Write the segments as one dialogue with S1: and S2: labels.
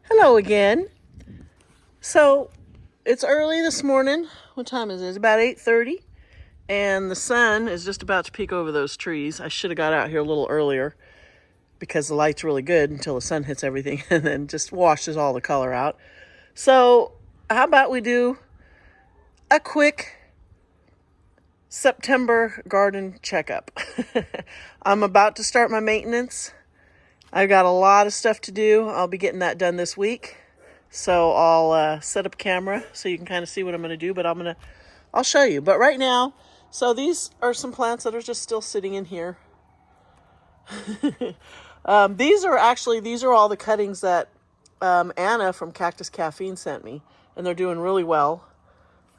S1: Hello again. So it's early this morning. What time is it? It's about 8:30, and the sun is just about to peek over those trees. I should have got out here a little earlier because the light's really good until the sun hits everything and then just washes all the color out. So how about we do a quick September garden checkup? I'm about to start my maintenance. I've got a lot of stuff to do. I'll be getting that done this week. So I'll set up a camera so you can kind of see what I'm going to do, but I'll show you. But right now, so these are some plants that are just still sitting in here. These are all the cuttings that Anna from Cactus Caffeine sent me, and they're doing really well.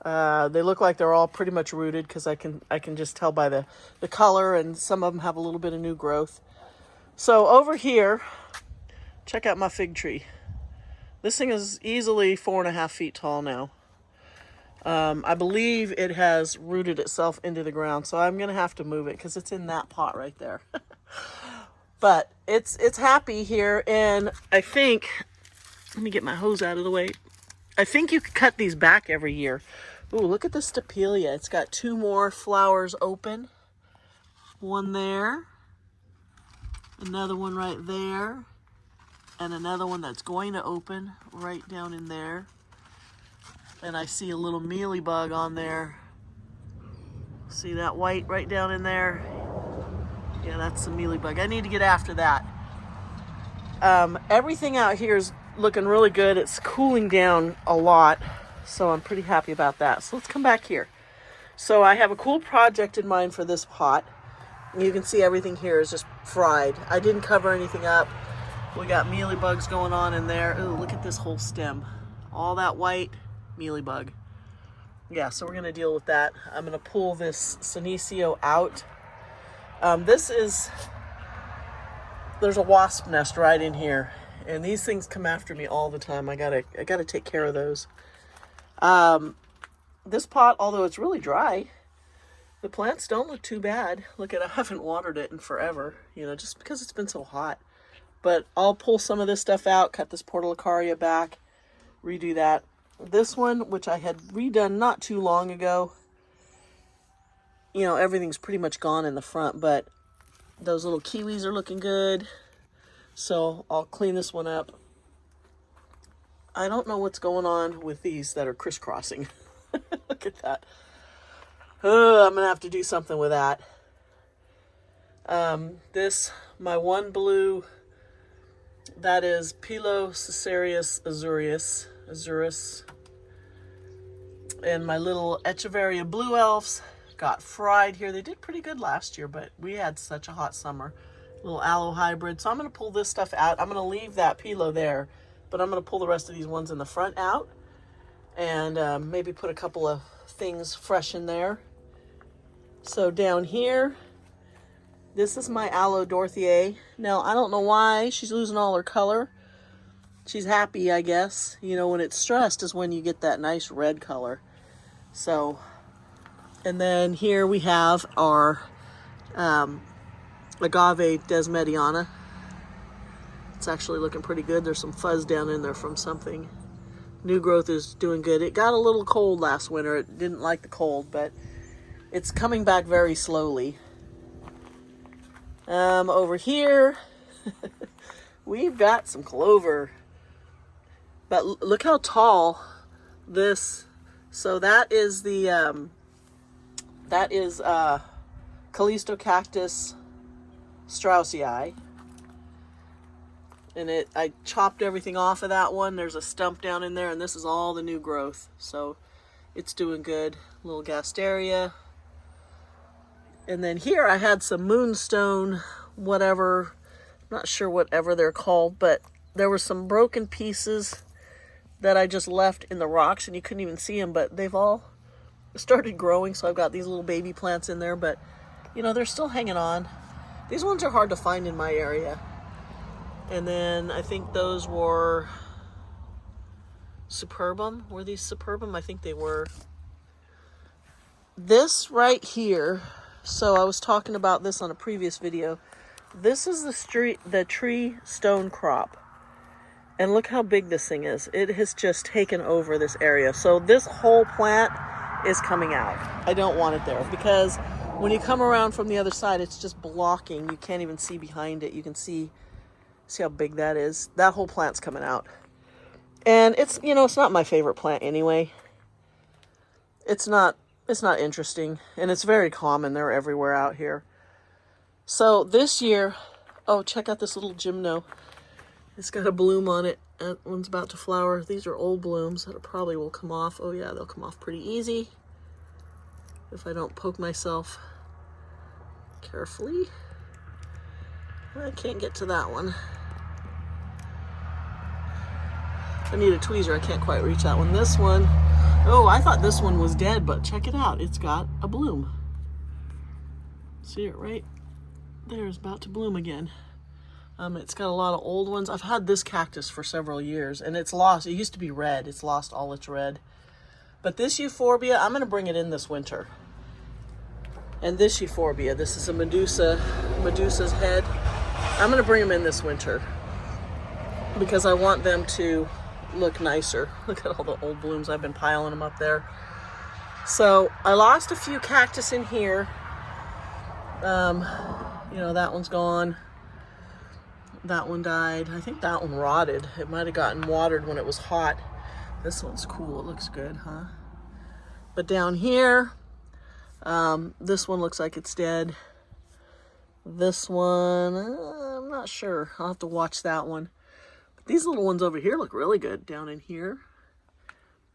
S1: They look like they're all pretty much rooted because I can just tell by the color, and some of them have a little bit of new growth. So over here, check out my fig tree. This thing is easily 4.5 feet tall now. I believe it has rooted itself into the ground, so I'm going to have to move it because it's in that pot right there. But it's happy here, and I think, let me get my hose out of the way. I think you could cut these back every year. Ooh, look at this Stapelia. It's got 2 more flowers open. One there, another one right there, and another one that's going to open right down in there. And I see a little mealybug on there. See that white right down in there? Yeah, that's the mealybug. I need to get after that. Everything out here is looking really good. It's cooling down a lot, so I'm pretty happy about that. So let's come back here. So I have a cool project in mind for this pot. You can see everything here is just fried. I didn't cover anything up. We got mealybugs going on in there. Ooh, look at this whole stem. All that white, mealybug. Yeah, so we're going to deal with that. I'm going to pull this Senecio out. There's a wasp nest right in here. And these things come after me all the time. I gotta take care of those. This pot, although it's really dry, the plants don't look too bad. Look at, I haven't watered it in forever, just because it's been so hot. But I'll pull some of this stuff out, cut this Portulacaria back, redo that. This one, which I had redone not too long ago, everything's pretty much gone in the front, but those little kiwis are looking good. So I'll clean this one up. I don't know what's going on with these that are crisscrossing. Look at that. I'm going to have to do something with that. My one blue, that is Pilocereus azuris. And my little Echeveria blue elves got fried here. They did pretty good last year, but we had such a hot summer. Little aloe hybrid. So I'm going to pull this stuff out. I'm going to leave that Pilo there, but I'm going to pull the rest of these ones in the front out, and maybe put a couple of things fresh in there. So down here, this is my Aloe Dorothiae. Now, I don't know why she's losing all her color. She's happy, I guess. When it's stressed is when you get that nice red color. So, and then here we have our Agave Desmediana. It's actually looking pretty good. There's some fuzz down in there from something. New growth is doing good. It got a little cold last winter. It didn't like the cold, but it's coming back very slowly. Over here, we've got some clover. But look how tall this. So that is the Callistocactus straussii. And I chopped everything off of that one. There's a stump down in there, and this is all the new growth. So it's doing good. Little Gasteria. And then here I had some moonstone, whatever. I'm not sure whatever they're called, but there were some broken pieces that I just left in the rocks, and you couldn't even see them, but they've all started growing. So I've got these little baby plants in there, but they're still hanging on. These ones are hard to find in my area. And then I think those were Superbum. Were these Superbum? I think they were. This right here, so I was talking about this on a previous video. This is the tree stone crop. And look how big this thing is. It has just taken over this area. So this whole plant is coming out. I don't want it there because when you come around from the other side, it's just blocking. You can't even see behind it. You can see how big that is. That whole plant's coming out. And it's, you know, it's not my favorite plant anyway. It's not interesting. And it's very common. They're everywhere out here. So this year, oh, check out this little gymno. It's got a bloom on it. That one's about to flower. These are old blooms that probably will come off. Oh yeah, they'll come off pretty easy if I don't poke myself carefully. I can't get to that one. I need a tweezer. I can't quite reach that one. This one, oh, I thought this one was dead, but check it out. It's got a bloom. See it right there? It's about to bloom again. It's got a lot of old ones. I've had this cactus for several years, and it's lost. It used to be red. It's lost all its red. But this euphorbia, I'm going to bring it in this winter. And this euphorbia, this is a Medusa's head. I'm going to bring them in this winter because I want them to look nicer. Look at all the old blooms. I've been piling them up there. So I lost a few cactus in here. You know, that one's gone. That one died. I think that one rotted. It might have gotten watered when it was hot. This one's cool. It looks good, huh? But down here, this one looks like it's dead. This one, I'm not sure. I'll have to watch that one. But these little ones over here look really good down in here.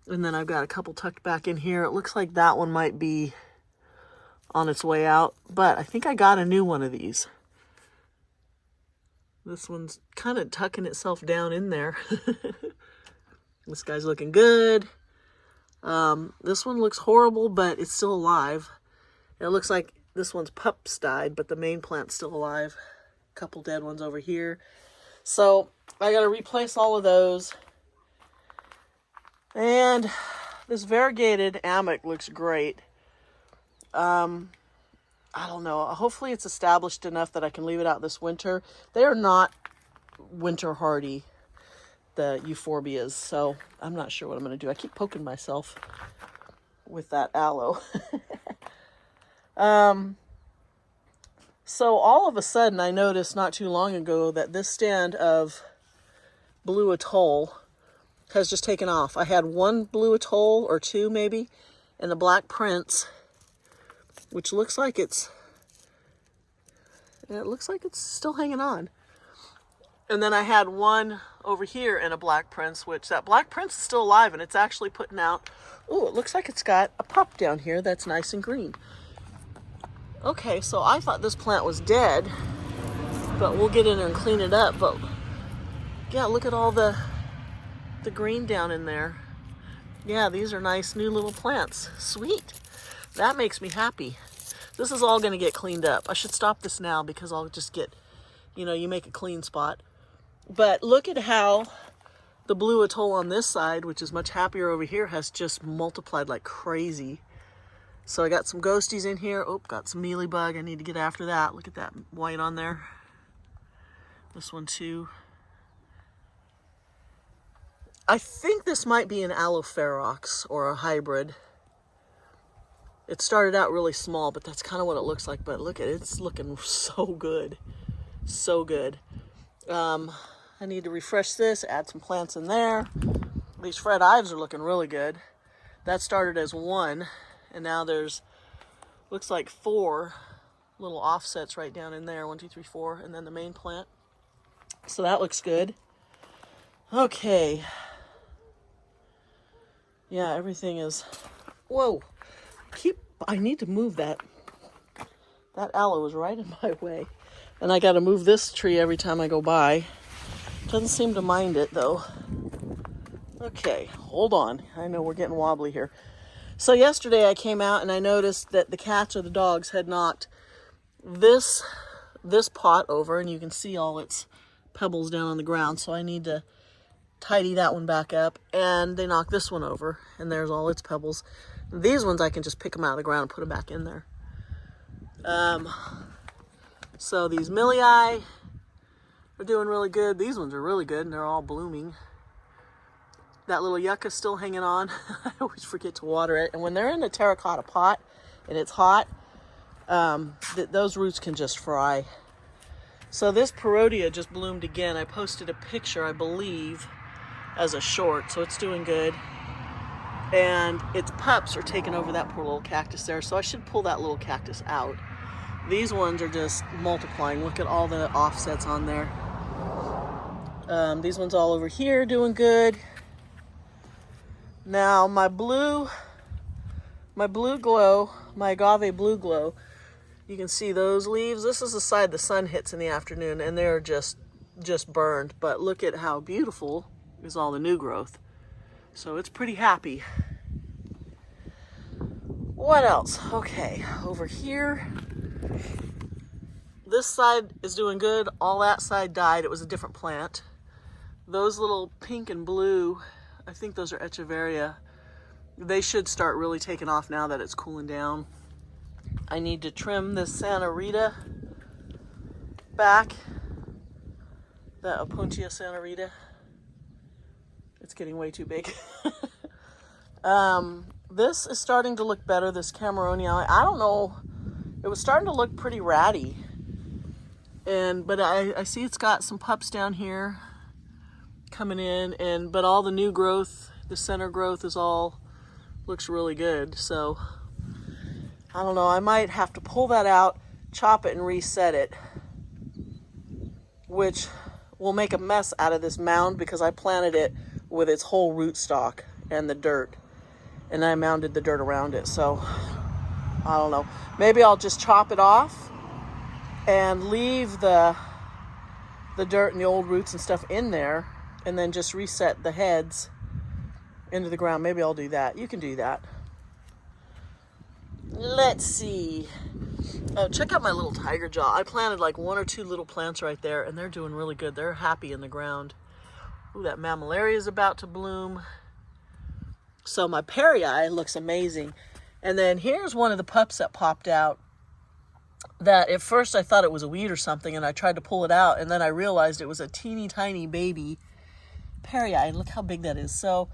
S1: And then I've got a couple tucked back in here. It looks like that one might be on its way out. But I think I got a new one of these. This one's kind of tucking itself down in there. This guy's looking good. This one looks horrible, but it's still alive. It looks like this one's pups died, but the main plant's still alive. A couple dead ones over here. So I got to replace all of those. And this variegated Amic looks great. I don't know. Hopefully it's established enough that I can leave it out this winter. They are not winter hardy, the euphorbias, so I'm not sure what I'm going to do. I keep poking myself with that aloe. So all of a sudden I noticed not too long ago that this stand of Blue Atoll has just taken off. I had one Blue Atoll or two maybe, and the Black Prince, which looks like it looks like it's still hanging on. And then I had one over here in a Black Prince, which that Black Prince is still alive, and it's actually putting out, oh, it looks like it's got a pup down here that's nice and green. Okay, so I thought this plant was dead, but we'll get in there and clean it up. But yeah, look at all the green down in there. Yeah, these are nice new little plants. Sweet. That makes me happy. This is all going to get cleaned up. I should stop this now because I'll just get, you know, you make a clean spot. But look at how the Blue Atoll on this side, which is much happier over here, has just multiplied like crazy. So I got some ghosties in here. Oh, got some mealybug. I need to get after that. Look at that white on there. This one too. I think this might be an Aloe-Ferox or a hybrid. It started out really small, but that's kind of what it looks like. But look at it, it's looking so good. So good. I need to refresh this, add some plants in there. These Fred Ives are looking really good. That started as one, and now there's, looks like 4 little offsets right down in there. 1, 2, 3, 4, and then the main plant. So that looks good. Okay. Yeah, everything is, whoa. I need to move that. That aloe is right in my way. And I got to move this tree every time I go by. Doesn't seem to mind it though. Okay, hold on. I know we're getting wobbly here. So yesterday I came out and I noticed that the cats or the dogs had knocked this pot over, and you can see all its pebbles down on the ground. So I need to tidy that one back up. And they knocked this one over, and there's all its pebbles. These ones I can just pick them out of the ground and put them back in there. So these Millii are are doing really good. These ones are really good, and they're all blooming. That little yucca's still hanging on. I always forget to water it. And when they're in a terracotta pot and it's hot, those roots can just fry. So this Perodia just bloomed again. I posted a picture, I believe, as a short, so it's doing good. And its pups are taking over that poor little cactus there, so I should pull that little cactus out. These ones are just multiplying. Look at all the offsets on there. These ones all over here doing good. Now my blue glow, my agave blue glow, you can see those leaves. This is the side the sun hits in the afternoon, and they're just burned. But look at how beautiful is all the new growth. So it's pretty happy. What else? Okay, over here, this side is doing good. All that side died. It was a different plant. Those little pink and blue, I think those are Echeveria. They should start really taking off now that it's cooling down. I need to trim this Santa Rita back. The Opuntia Santa Rita. It's getting way too big. This is starting to look better, this Cameronia. I don't know. It was starting to look pretty ratty. But I see it's got some pups down here coming in, but all the new growth, the center growth is all, looks really good. So I don't know, I might have to pull that out, chop it and reset it, which will make a mess out of this mound because I planted it with its whole rootstock and the dirt, and I mounded the dirt around it. So I don't know, maybe I'll just chop it off and leave the dirt and the old roots and stuff in there, and then just reset the heads into the ground. Maybe I'll do that. You can do that. Let's see. Oh, check out my little tiger jaw. I planted like 1 or 2 little plants right there, and they're doing really good. They're happy in the ground. Ooh, that mammillaria is about to bloom. So my Perii looks amazing. And then here's one of the pups that popped out that at first I thought it was a weed or something, and I tried to pull it out, and then I realized it was a teeny tiny baby Perii. Look how big that is. So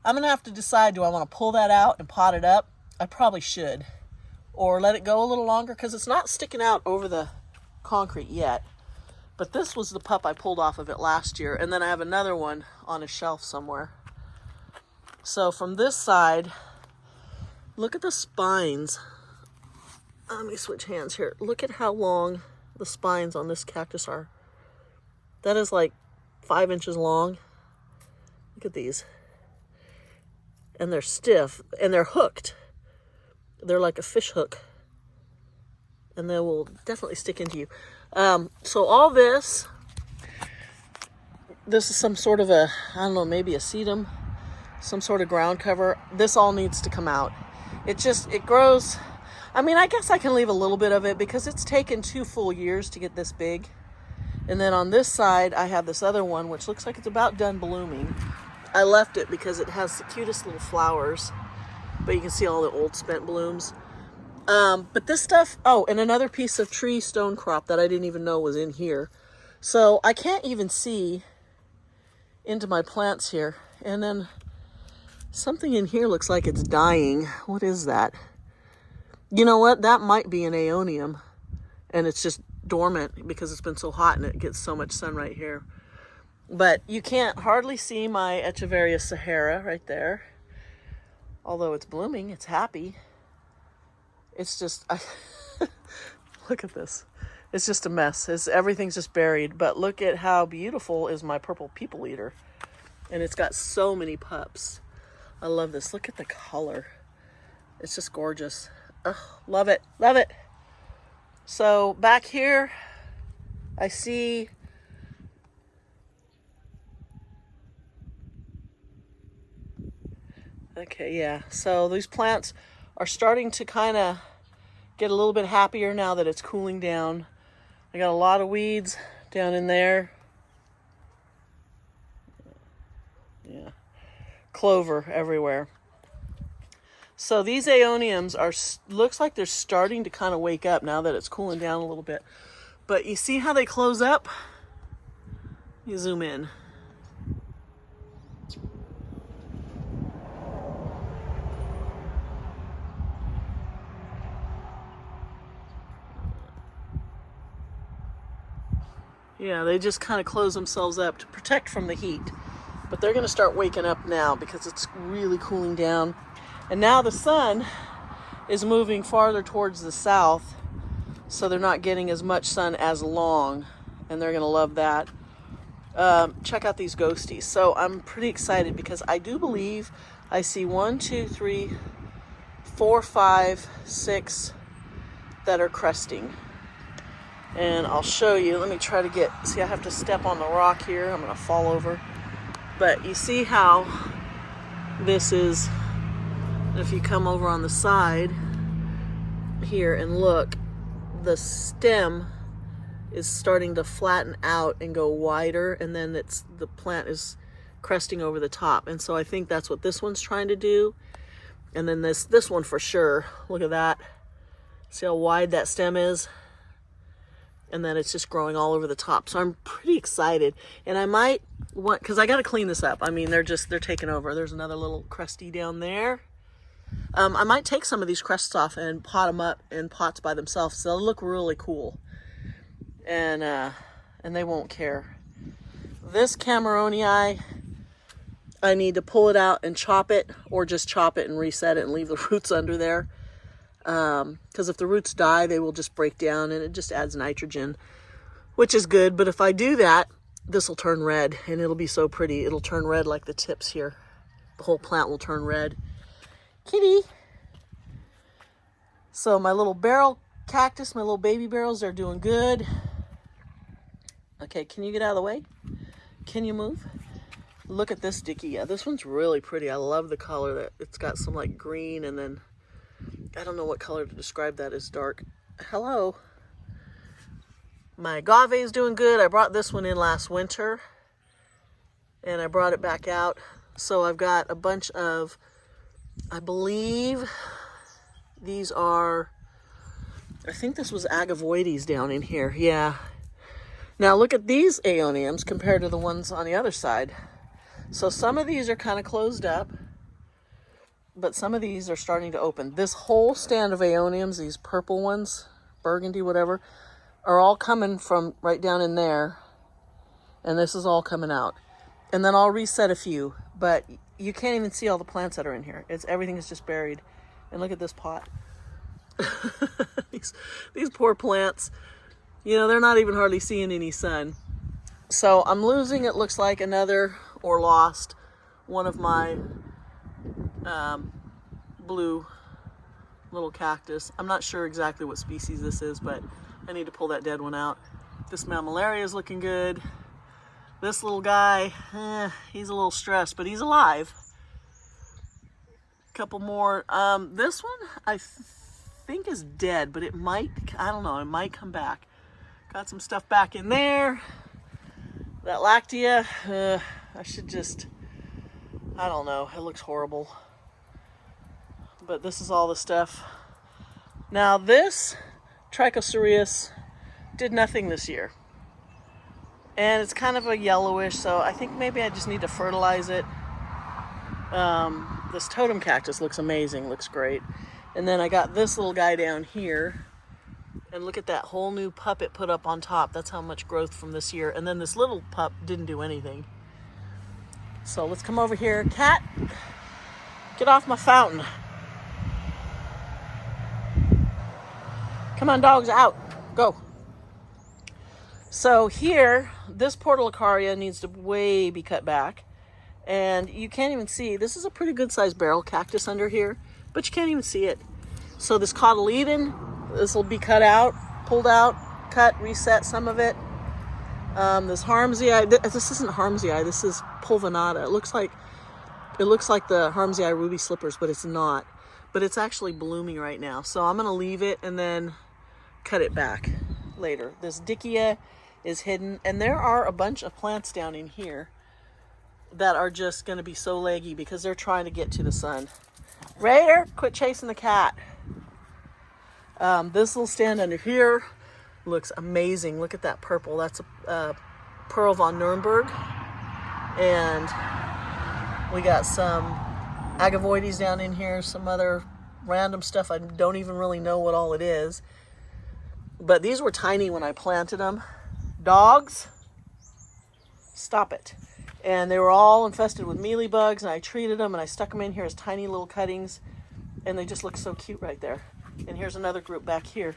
S1: I'm gonna have to decide, do I want to pull that out and pot it up? I probably should, or let it go a little longer, because it's not sticking out over the concrete yet. But this was the pup I pulled off of it last year, and then I have another one on a shelf somewhere. So from this side, look at the spines. Let me switch hands here. Look at how long the spines on this cactus are. That is like 5 inches long. Look at these. And they're stiff, and they're hooked. They're like a fish hook. And they will definitely stick into you. So all this is some sort of a, I don't know, maybe a sedum, some sort of ground cover. This all needs to come out. It grows. I mean, I guess I can leave a little bit of it because it's taken 2 full years to get this big. And then on this side, I have this other one, which looks like it's about done blooming. I left it because it has the cutest little flowers, but you can see all the old spent blooms. But this stuff, oh, and another piece of tree stone crop that I didn't even know was in here. So I can't even see into my plants here. And then something in here looks like it's dying. What is that? You know what? That might be an aeonium, and it's just dormant because it's been so hot and it gets so much sun right here. But you can't hardly see my Echeveria Sahara right there. Although it's blooming, it's happy. It's just, look at this. It's just a mess. Everything's just buried. But look at how beautiful is my purple people eater. And it's got so many pups. I love this. Look at the color. It's just gorgeous. Oh, love it. Love it. So back here, I see okay, yeah. So these plants are starting to kind of get a little bit happier now that it's cooling down. I got a lot of weeds down in there. Yeah. Clover everywhere. So these aeoniums looks like they're starting to kind of wake up now that it's cooling down a little bit. But you see how they close up? You zoom in. Yeah, they just kind of close themselves up to protect from the heat. But they're going to start waking up now because it's really cooling down. And now the sun is moving farther towards the south, so they're not getting as much sun as long, and they're going to love that. Check out these ghosties. So I'm pretty excited because I do believe I see 1, 2, 3, 4, 5, 6 that are cresting. And I'll show you. Let me try to get, see, I have to step on the rock here. I'm going to fall over. But you see how this is, if you come over on the side here and look, the stem is starting to flatten out and go wider, and then the plant is cresting over the top. And so I think that's what this one's trying to do. And then this one for sure, look at that. See how wide that stem is? And then it's just growing all over the top. So I'm pretty excited. And I might want, because I got to clean this up. I mean, they're taking over. There's another little crusty down there. I might take some of these crusts off and pot them up in pots by themselves. So they'll look really cool. And they won't care. This Cameronii, I need to pull it out and chop it, or just chop it and reset it and leave the roots under there. Because if the roots die, they will just break down, and it just adds nitrogen, which is good. But if I do that, this will turn red, and it'll be so pretty. It'll turn red like the tips here. The whole plant will turn red. Kitty. So my little barrel cactus, my little baby barrels, they're doing good. Okay, can you get out of the way? Can you move? Look at this Dickie. Yeah, this one's really pretty. I love the color. That it's got some like green, and then I don't know what color to describe that as. Dark. Hello. My agave is doing good. I brought this one in last winter, and I brought it back out. So I've got a bunch of, I believe these are, I think this was agavoides down in here. Yeah. Now look at these aeoniums compared to the ones on the other side. So some of these are kind of closed up, but some of these are starting to open. This whole stand of aeoniums, these purple ones, burgundy, whatever, are all coming from right down in there. And this is all coming out. And then I'll reset a few, but you can't even see all the plants that are in here. Everything is just buried. And look at this pot. these poor plants, you know, they're not even hardly seeing any sun. So I'm losing, it looks like, another, or lost, one of my blue little cactus. I'm not sure exactly what species this is, but I need to pull that dead one out. This mammillaria is looking good. This little guy, he's a little stressed, but he's alive. Couple more. This one I think is dead, but it might, I don't know, it might come back. Got some stuff back in there. That lactea, I should just, I don't know, it looks horrible. But this is all the stuff. Now this Trichocereus did nothing this year. And it's kind of a yellowish, so I think maybe I just need to fertilize it. This totem cactus looks amazing, looks great. And then I got this little guy down here. And look at that whole new pup it put up on top. That's how much growth from this year. And then this little pup didn't do anything. So let's come over here. Cat, get off my fountain. Come on, dogs, out. Go. So here, this Portulacaria needs to be cut back. And you can't even see, this is a pretty good sized barrel cactus under here, but you can't even see it. So this cotyledon, this will be cut out, pulled out, cut, reset some of it. This Harmsii, this isn't Harmsii, this is pulvinata. It looks like the Harmsii ruby slippers, but it's not. But it's actually blooming right now. So I'm gonna leave it and then cut it back later. This Dickia is hidden, and there are a bunch of plants down in here that are just gonna be so leggy because they're trying to get to the sun. Raider, quit chasing the cat. This little stand under here looks amazing. Look at that purple. That's a Pearl von Nuremberg, and we got some agavoides down in here, some other random stuff. I don't even really know what all it is. But these were tiny when I planted them. Dogs, stop it. And they were all infested with mealybugs, and I treated them, and I stuck them in here as tiny little cuttings, and they just look so cute right there. And here's another group back here.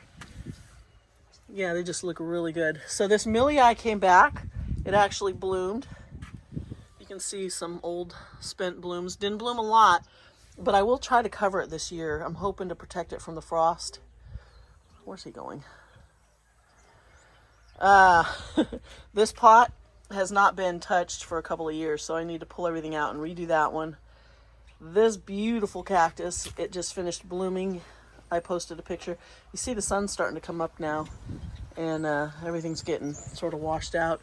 S1: Yeah, they just look really good. So this Millii came back. It actually bloomed. You can see some old spent blooms. Didn't bloom a lot, but I will try to cover it this year. I'm hoping to protect it from the frost. Where's he going? This pot has not been touched for a couple of years, so I need to pull everything out and redo that one. This beautiful cactus, it just finished blooming. I posted a picture. You see the sun's starting to come up now, and everything's getting sort of washed out.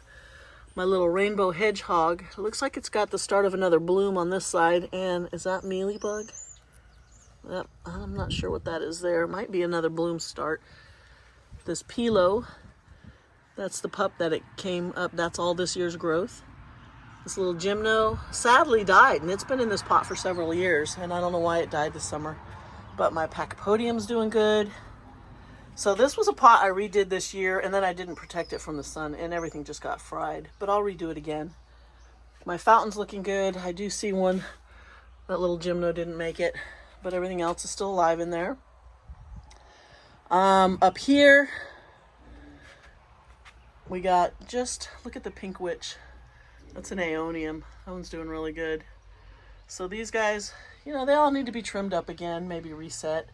S1: My little rainbow hedgehog, it looks like it's got the start of another bloom on this side. And is that mealybug? I'm not sure what that is there. It might be another bloom start. This Pilo, that's the pup that it came up. That's all this year's growth. This little Gymno sadly died, and it's been in this pot for several years, and I don't know why it died this summer. But my Pachypodium's doing good. So this was a pot I redid this year, and then I didn't protect it from the sun, and everything just got fried. But I'll redo it again. My fountain's looking good. I do see one. That little Gymno didn't make it, but everything else is still alive in there. Up here, we got look at the pink witch. That's an Aeonium. That one's doing really good. So these guys, they all need to be trimmed up again, maybe reset.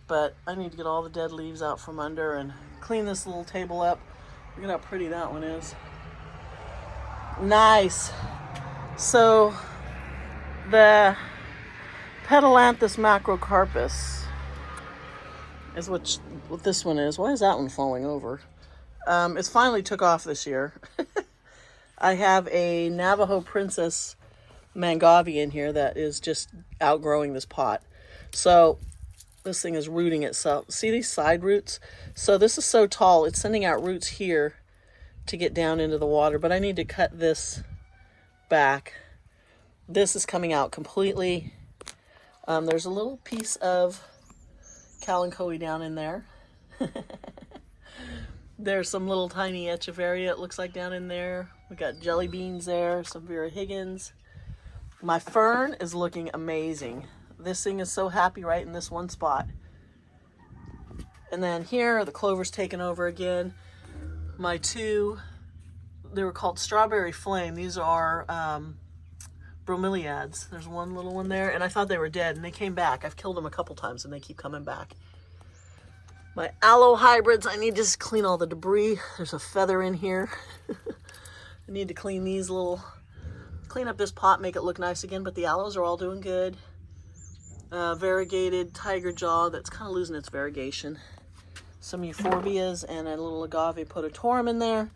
S1: But I need to get all the dead leaves out from under and clean this little table up. Look at how pretty that one is. Nice. So the Petalanthus macrocarpus is what this one is. Why is that one falling over? It's finally took off this year. I have a Navajo Princess Mangave in here that is just outgrowing this pot. So this thing is rooting itself. See these side roots? So this is so tall, it's sending out roots here to get down into the water, but I need to cut this back. This is coming out completely. There's a little piece of Kalanchoe down in there. There's some little tiny Echeveria, it looks like, down in there. We got jelly beans there, some Vera Higgins. My fern is looking amazing. This thing is so happy right in this one spot. And then here, the clover's taken over again. My two, they were called Strawberry Flame. These are bromeliads. There's one little one there, and I thought they were dead, and they came back. I've killed them a couple times, and they keep coming back. My aloe hybrids, I need to just clean all the debris. There's a feather in here. I need to clean clean up this pot, make it look nice again, but the aloes are all doing good. Variegated tiger jaw that's kind of losing its variegation. Some euphorbias and a little agave pototorum in there.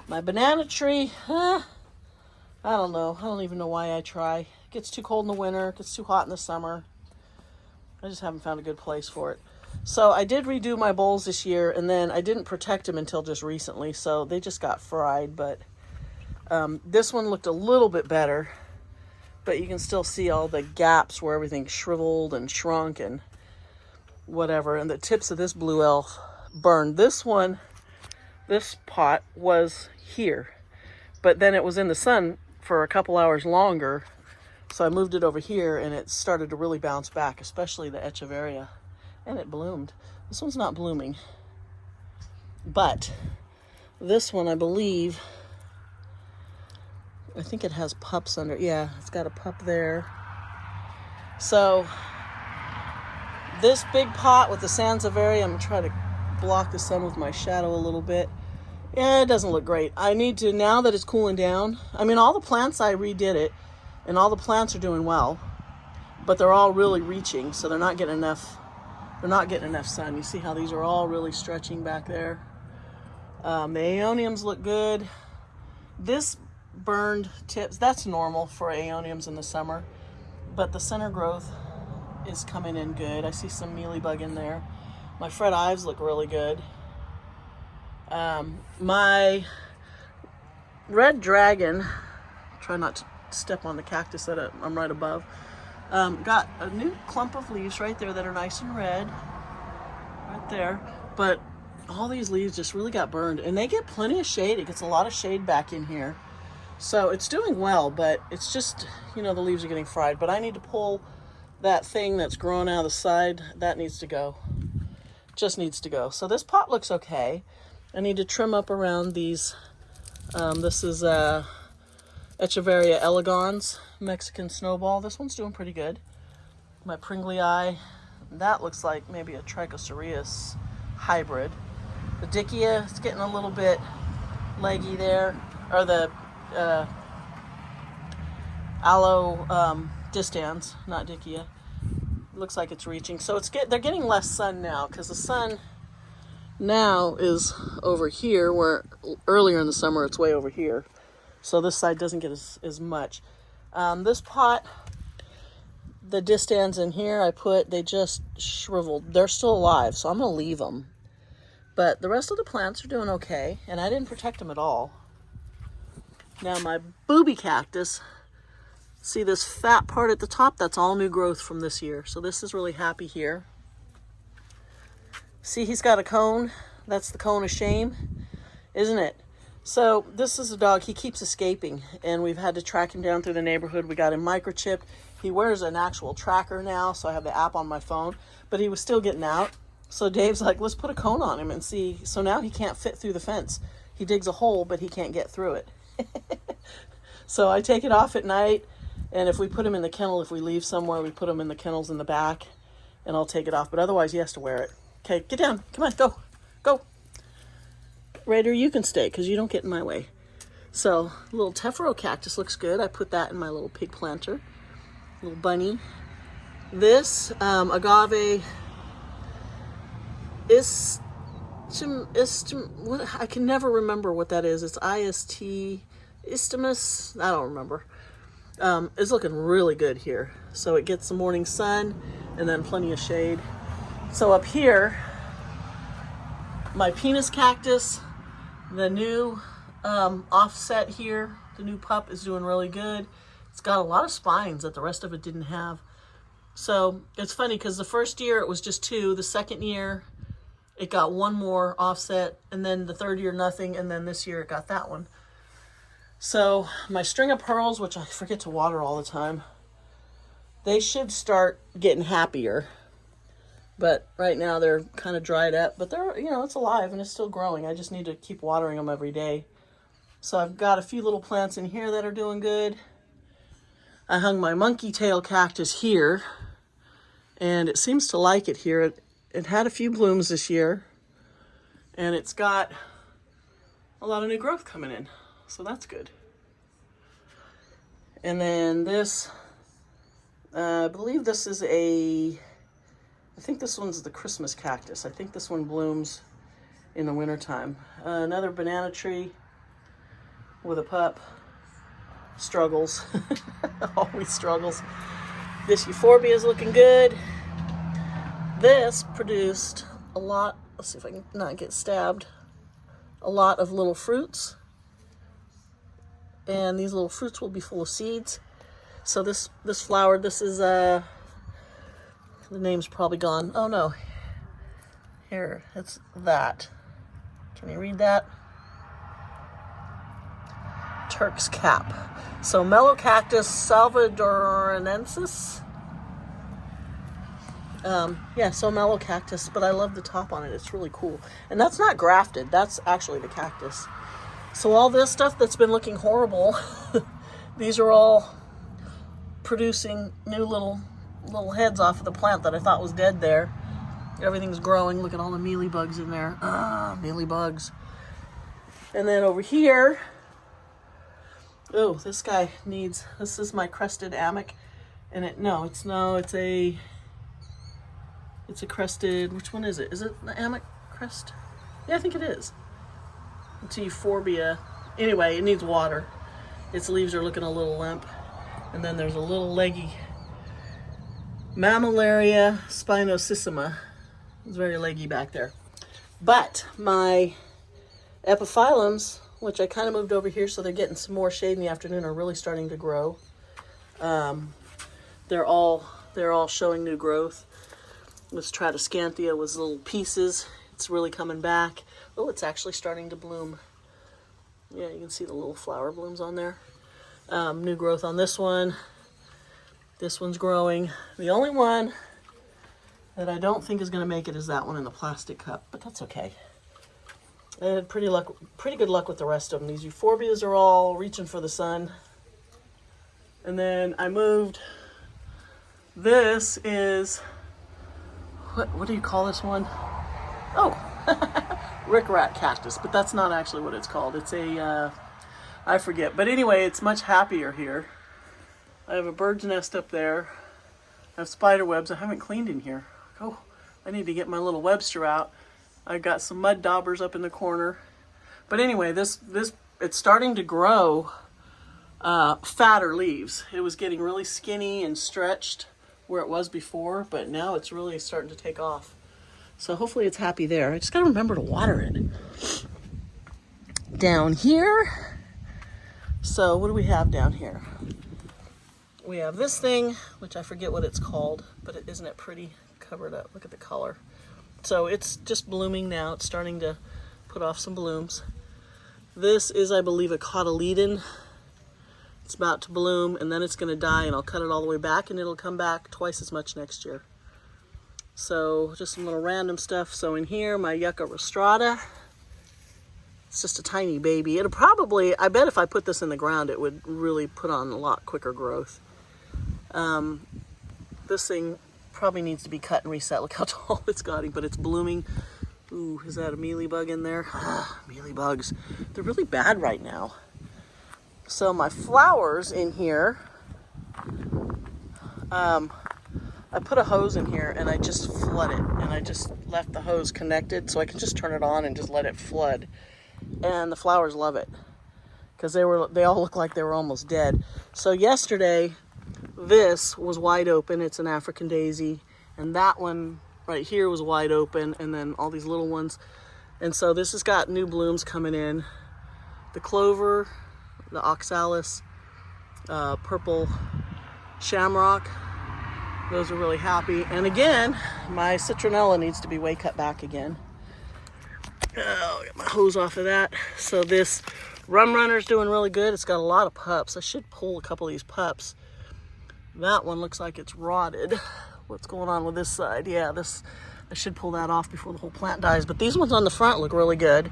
S1: My banana tree, I don't know. I don't even know why I try. It gets too cold in the winter, it gets too hot in the summer. I just haven't found a good place for it. So I did redo my bowls this year, and then I didn't protect them until just recently, so they just got fried. But this one looked a little bit better, but you can still see all the gaps where everything shriveled and shrunk and whatever. And the tips of this blue elf burned. This pot was here, but then it was in the sun for a couple hours longer, so I moved it over here, and it started to really bounce back, especially the Echeveria. And it bloomed. This one's not blooming. But this one, I think it has pups under. Yeah, it's got a pup there. So this big pot with the Sansevieria, I'm going to try to block the sun with my shadow a little bit. Yeah, it doesn't look great. I need to, now that it's cooling down, I mean, all the plants, I redid it, and all the plants are doing well, but they're all really reaching, so they're not getting enough sun. You see how these are all really stretching back there. The Aeoniums look good. This burned tips, that's normal for Aeoniums in the summer, but the center growth is coming in good. I see some mealybug in there. My Fred Ives look really good. My red dragon, try not to step on the cactus that I'm right above, got a new clump of leaves right there that are nice and red, right there. But all these leaves just really got burned, and they get plenty of shade. It gets a lot of shade back in here. So it's doing well, but it's just, you know, the leaves are getting fried. But I need to pull that thing that's growing out of the side. That needs to go. Just needs to go. So this pot looks okay. I need to trim up around these. This is Echeveria elegans, Mexican snowball. This one's doing pretty good. My Pringlei, that looks like maybe a Trichocereus hybrid. The Dickia, it's getting a little bit leggy there. Or the Aloe distans, not Dickia. Looks like it's reaching. So they're getting less sun now, because the sun now is over here, where earlier in the summer it's way over here. So this side doesn't get as much. This pot, the distans in here they just shriveled. They're still alive, so I'm going to leave them. But the rest of the plants are doing okay, and I didn't protect them at all. Now my booby cactus, see this fat part at the top? That's all new growth from this year. So this is really happy here. See, he's got a cone. That's the cone of shame, isn't it? So this is a dog, he keeps escaping, and we've had to track him down through the neighborhood. We got him microchipped. He wears an actual tracker now, so I have the app on my phone, but he was still getting out. So Dave's like, let's put a cone on him and see. So now he can't fit through the fence. He digs a hole, but he can't get through it. So I take it off at night, and if we put him in the kennel, if we leave somewhere, we put him in the kennels in the back, and I'll take it off. But otherwise, he has to wear it. Okay, get down. Come on, go. Go. Raider, you can stay, because you don't get in my way. So, little Tephro cactus looks good. I put that in my little pig planter. Little bunny. This, agave I can never remember what that is. It's Istemus. I don't remember. It's looking really good here. So it gets the morning sun and then plenty of shade. So up here, my penis cactus, the new offset here, the new pup is doing really good. It's got a lot of spines that the rest of it didn't have. So it's funny because the first year it was just 2. The second year it got 1 more offset, and then the third year nothing, and then this year it got that one. So my string of pearls, which I forget to water all the time, they should start getting happier. But right now they're kind of dried up, but they're, you know, it's alive and it's still growing. I just need to keep watering them every day. So I've got a few little plants in here that are doing good. I hung my monkey tail cactus here, and it seems to like it here. It had a few blooms this year, and it's got a lot of new growth coming in, so that's good. And then this, I believe this is I think this one's the Christmas cactus. I think this one blooms in the wintertime. Another banana tree with a pup. Struggles. Always struggles. This euphorbia is looking good. This produced a lot, let's see if I can not get stabbed, a lot of little fruits. And these little fruits will be full of seeds. So this flowered, this is, the name's probably gone. Oh no. Here, it's that. Can you read that? Turk's cap. So Melocactus salvadorensis. Yeah, so Melocactus, but I love the top on it. It's really cool. And that's not grafted. That's actually the cactus. So all this stuff that's been looking horrible, these are all producing new little heads off of the plant that I thought was dead there. Everything's growing. Look at all the mealybugs in there. Mealybugs. And then over here, oh, this guy needs, this is my crested amic. And it's a crested, which one is it? Is it the amic crest? Yeah, I think it is. It's a euphorbia. Anyway, it needs water. Its leaves are looking a little limp. And then there's a little leggy Mammillaria spinosissima. It's very leggy back there. But my epiphyllums which I kind of moved over here so they're getting some more shade in the afternoon, are really starting to grow. They're all showing new growth. This Tradescantia was little pieces. It's really coming back. Oh, it's actually starting to bloom. Yeah, you can see the little flower blooms on there. New growth on this one. This one's growing. The only one that I don't think is going to make it is that one in the plastic cup, but that's okay. I had pretty good luck with the rest of them. These euphorbias are all reaching for the sun. And then I moved. This is, what do you call this one? Oh, rickrack cactus, but that's not actually what it's called. It's a, I forget. But anyway, it's much happier here. I have a bird's nest up there. I have spider webs. I haven't cleaned in here. Oh, I need to get my little Webster out. I got some mud daubers up in the corner. But anyway, this it's starting to grow fatter leaves. It was getting really skinny and stretched where it was before, but now it's really starting to take off. So hopefully it's happy there. I just got to remember to water it. Down here, so what do we have down here? We have this thing, which I forget what it's called, but isn't it pretty covered up? Look at the color. So it's just blooming now. It's starting to put off some blooms. This is, I believe, a cotyledon. It's about to bloom, and then it's going to die, and I'll cut it all the way back, and it'll come back twice as much next year. So just some little random stuff. So in here, my Yucca rostrata. It's just a tiny baby. It'll probably, I bet if I put this in the ground, it would really put on a lot quicker growth. This thing probably needs to be cut and reset. Look how tall it's gotten, but it's blooming. Ooh, is that a mealybug in there? Mealybugs. They're really bad right now. So my flowers in here, I put a hose in here and I just flood it. And I just left the hose connected so I can just turn it on and just let it flood. And the flowers love it because they all look like they were almost dead. So yesterday, this was wide open. It's an African daisy, and that one right here was wide open, and then all these little ones. And so this has got new blooms coming in. The clover, the oxalis, purple shamrock, those are really happy. And again, my citronella needs to be way cut back again. Oh, get my hose off of that. So this rum runner's doing really good. It's got a lot of pups. I should pull a couple of these pups. That one looks like it's rotted. What's going on with this side? Yeah, I should pull that off before the whole plant dies. But these ones on the front look really good.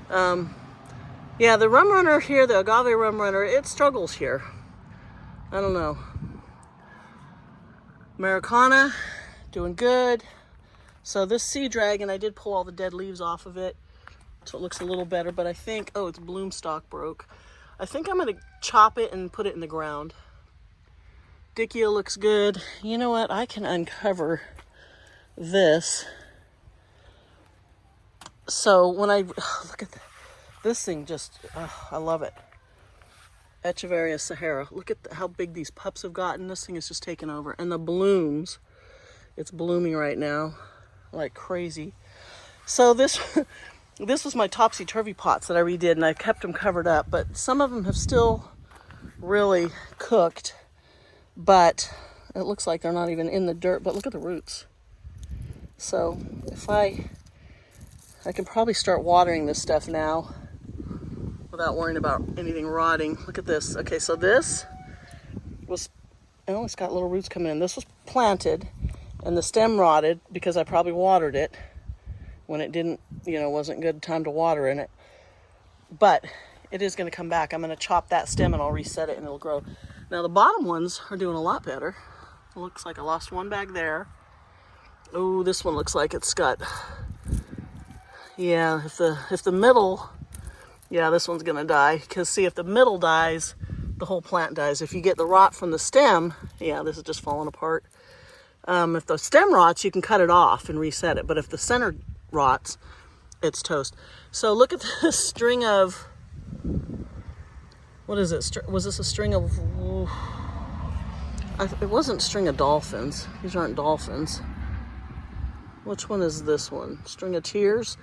S1: Yeah, the rum runner here, the agave rum runner, it struggles here. I don't know. Americana, doing good. So this sea dragon, I did pull all the dead leaves off of it, so it looks a little better. But I think, oh, its bloom stalk broke. I think I'm going to chop it and put it in the ground. Dickia looks good. You know what? I can uncover this. So when I look at this thing, just I love it. Echeveria Sahara. Look at how big these pups have gotten. This thing is just taken over, and the blooms. It's blooming right now, like crazy. So this was my topsy-turvy pots that I redid, and I kept them covered up. But some of them have still really cooked. But it looks like they're not even in the dirt, but look at the roots. So if I can probably start watering this stuff now without worrying about anything rotting. Look at this. Okay, so this was, oh, it's got little roots coming in. This was planted and the stem rotted because I probably watered it when it didn't, wasn't good time to water in it. But it is going to come back. I'm going to chop that stem and I'll reset it and it'll grow. Now the bottom ones are doing a lot better. It looks like I lost one bag there. Oh, this one looks like it's got, yeah, if the middle, yeah, this one's gonna die. Because see, if the middle dies, the whole plant dies. If you get the rot from the stem, yeah, this is just falling apart. If the stem rots, you can cut it off and reset it. But if the center rots, it's toast. So look at this string of, what is it? Was this a string of, it wasn't a string of dolphins. These aren't dolphins. Which one is this one? String of tears?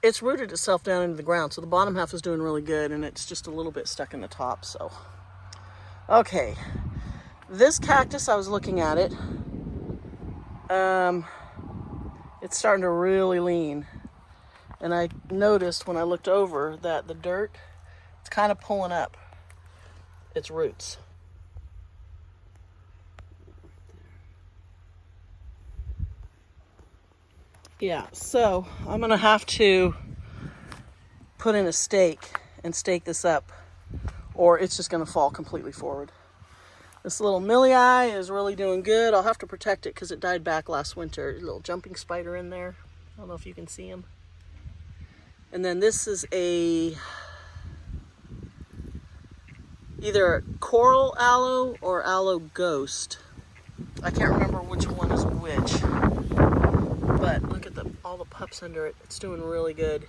S1: it's rooted itself down into the ground. So the bottom half is doing really good, and it's just a little bit stuck in the top. So, okay. This cactus, I was looking at it. It's starting to really lean. And I noticed when I looked over that the dirt, it's kind of pulling up its roots. Yeah, so I'm gonna have to put in a stake and stake this up, or it's just gonna fall completely forward. This little millii is really doing good. I'll have to protect it because it died back last winter. A little jumping spider in there. I don't know if you can see him. And then this is either coral aloe or aloe ghost. I can't remember which one is which. But look at all the pups under it. It's doing really good.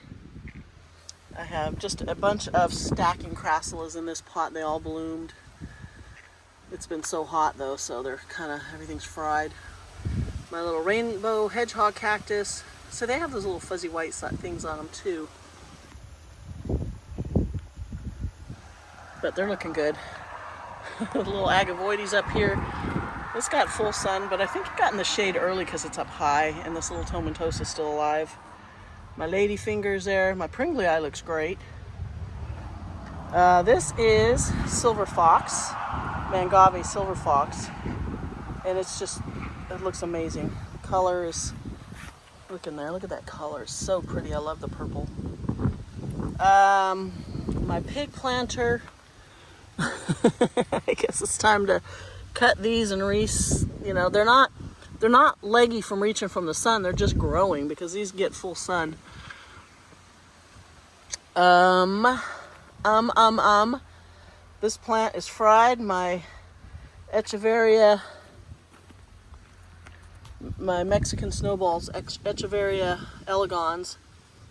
S1: I have just a bunch of stacking crassulas in this pot. They all bloomed. It's been so hot though, so they're everything's fried. My little rainbow hedgehog cactus. So they have those little fuzzy white things on them too. But they're looking good. The little agavoides up here. This got full sun, but I think it got in the shade early because it's up high, and this little tomentosa is still alive. My ladyfingers there. My Pringlei looks great. This is silver fox, Mangave silver fox, and it looks amazing. Color is, look in there, look at that color. It's so pretty. I love the purple. My pig planter. I guess it's time to cut these and they're not leggy from reaching from the sun. They're just growing because these get full sun. This plant is fried. My Echeveria, my Mexican snowballs, Echeveria elegans,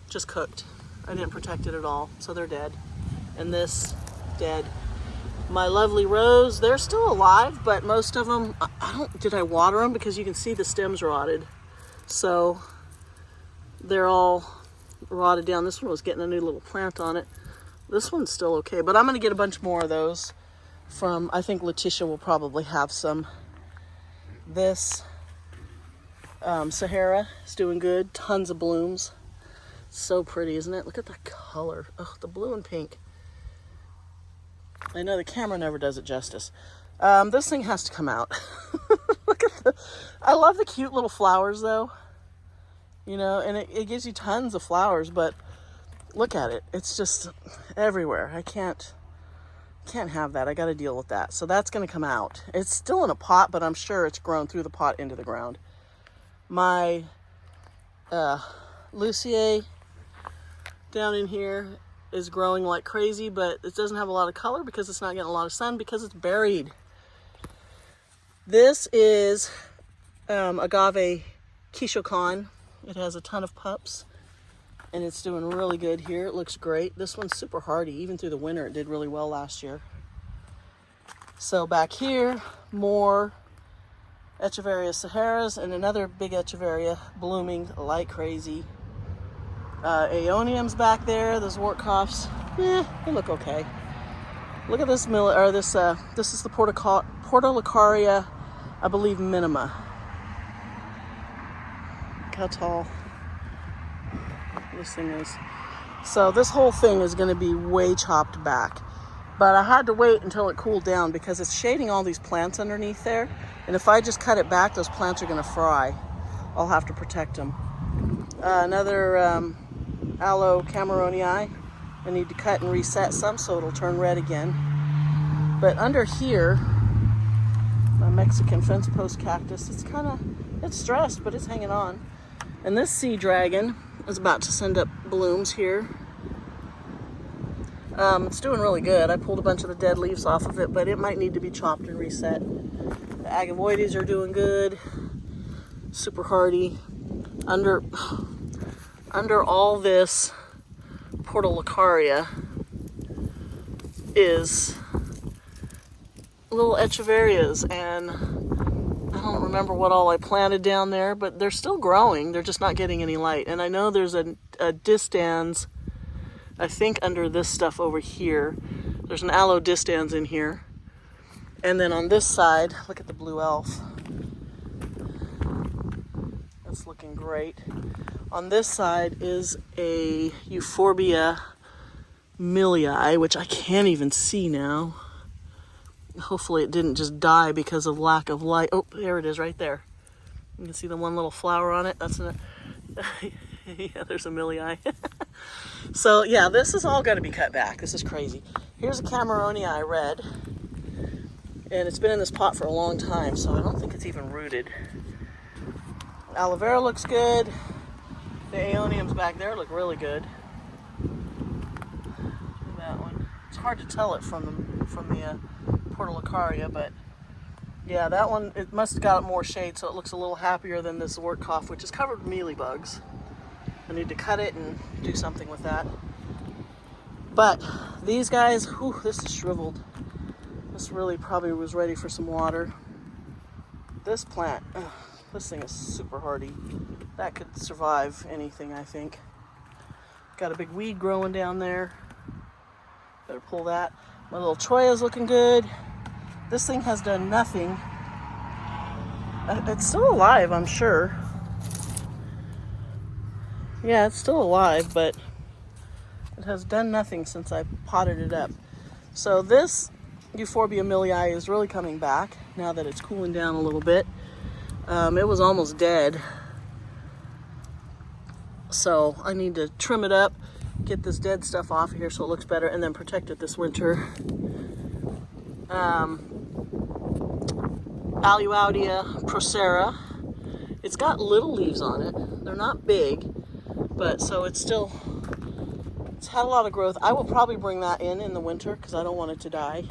S1: just cooked. I didn't protect it at all, so they're dead. And this, dead. My lovely rose, they're still alive, but most of them, did I water them? Because you can see the stems rotted. So they're all rotted down. This one was getting a new little plant on it. This one's still okay, but I'm gonna get a bunch more of those from, I think Letitia will probably have some. This Sahara is doing good, tons of blooms. So pretty, isn't it? Look at that color. Oh, the blue and pink. I know the camera never does it justice. This thing has to come out. Look at I love the cute little flowers though. And it gives you tons of flowers, but look at it. It's just everywhere. I can't have that. I got to deal with that. So that's going to come out. It's still in a pot, but I'm sure it's grown through the pot into the ground. My Lucier down in here is growing like crazy, but it doesn't have a lot of color because it's not getting a lot of sun because it's buried. This is Agave Kishokan. It has a ton of pups and it's doing really good here. It looks great. This one's super hardy. Even through the winter, it did really well last year. So back here, more Echeveria Saharas and another big Echeveria blooming like crazy. Aeoniums back there, those Wortkoffs, they look okay. Look at this this is the Portulacaria, I believe, minima. Look how tall this thing is. So this whole thing is going to be way chopped back. But I had to wait until it cooled down because it's shading all these plants underneath there. And if I just cut it back, those plants are going to fry. I'll have to protect them. Another Aloe Cameronii. I need to cut and reset some so it'll turn red again. But under here, my Mexican fence post cactus, it's stressed, but it's hanging on. And this sea dragon is about to send up blooms here. It's doing really good. I pulled a bunch of the dead leaves off of it, but it might need to be chopped and reset. The agavoides are doing good. Super hardy. Under all this Portulacaria is little Echeverias and I don't remember what all I planted down there, but they're still growing. They're just not getting any light. And I know there's a distans, I think under this stuff over here. There's an aloe distans in here. And then on this side, look at the blue elf. That's looking great. On this side is a Euphorbia millii, which I can't even see now. Hopefully it didn't just die because of lack of light. Oh, there it is right there. You can see the one little flower on it. That's yeah, there's a millii. So yeah, this is all going to be cut back. This is crazy. Here's a Cameronii red. And it's been in this pot for a long time, so I don't think it's even rooted. Aloe vera looks good. The aeoniums back there look really good. Look at that one. It's hard to tell it from the Portulacaria, but yeah, that one, it must have got more shade, so it looks a little happier than this Zwartkopf, which is covered with mealybugs. I need to cut it and do something with that. But these guys, whew, this is shriveled. This really probably was ready for some water. This plant, this thing is super hardy. That could survive anything, I think. Got a big weed growing down there. Better pull that. My little Troya is looking good. This thing has done nothing. It's still alive, I'm sure. Yeah, it's still alive, but it has done nothing since I potted it up. So this Euphorbia millii is really coming back now that it's cooling down a little bit. It was almost dead. So I need to trim it up, get this dead stuff off of here so it looks better, and then protect it this winter. Aluaudia procera. It's got little leaves on it. They're not big, but so it's had a lot of growth. I will probably bring that in the winter because I don't want it to die.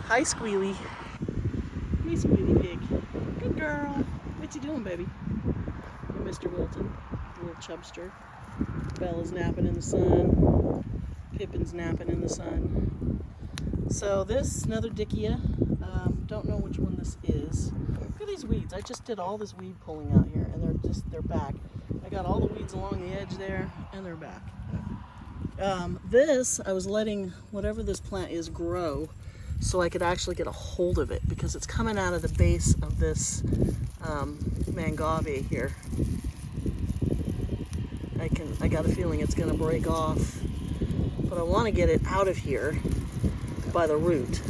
S1: Hi, Squealy. Hey, Squealy pig. Good girl. What you doing, baby? Hey, Mr. Wilton, the little chubster. Bella's napping in the sun. Pippin's napping in the sun. So this, another Dickia. Don't know which one this is. Look at these weeds. I just did all this weed pulling out here, and they're back. I got all the weeds along the edge there, and they're back. This, I was letting whatever this plant is grow so I could actually get a hold of it because it's coming out of the base of this mangave here. I got a feeling it's going to break off, but I want to get it out of here by the root.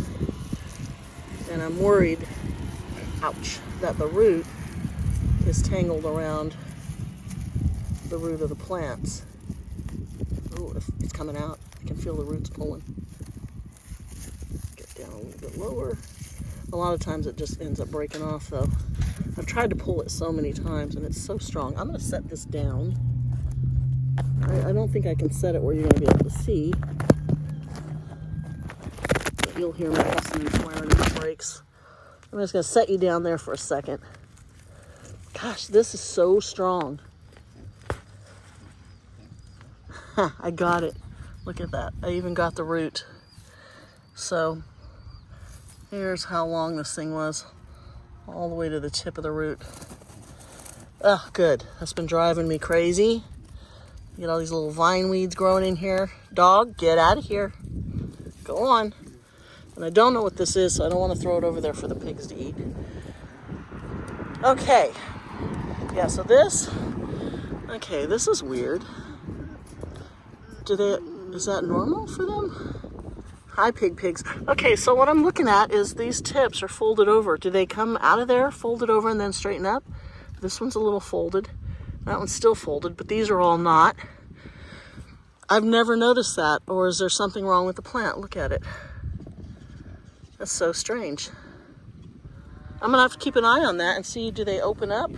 S1: And I'm worried, ouch, that the root is tangled around the root of the plants. Oh, it's coming out. I can feel the roots pulling. Get down a little bit lower. A lot of times it just ends up breaking off though. I've tried to pull it so many times and it's so strong. I'm going to set this down. I don't think I can set it where you're going to be able to see. But you'll hear me fussing and swearing if it breaks. I'm just going to set you down there for a second. Gosh, this is so strong. I got it. Look at that. I even got the root. So here's how long this thing was. All the way to the tip of the root. Oh, good. That's been driving me crazy. You get all these little vine weeds growing in here. Dog, get out of here. Go on. And I don't know what this is, so I don't want to throw it over there for the pigs to eat. Okay. Yeah, so this is weird. Is that normal for them? Hi, pigs. Okay, so what I'm looking at is these tips are folded over. Do they come out of there, folded over, and then straighten up? This one's a little folded. That one's still folded, but these are all not. I've never noticed that, or is there something wrong with the plant? Look at it. That's so strange. I'm gonna have to keep an eye on that and see, do they open up?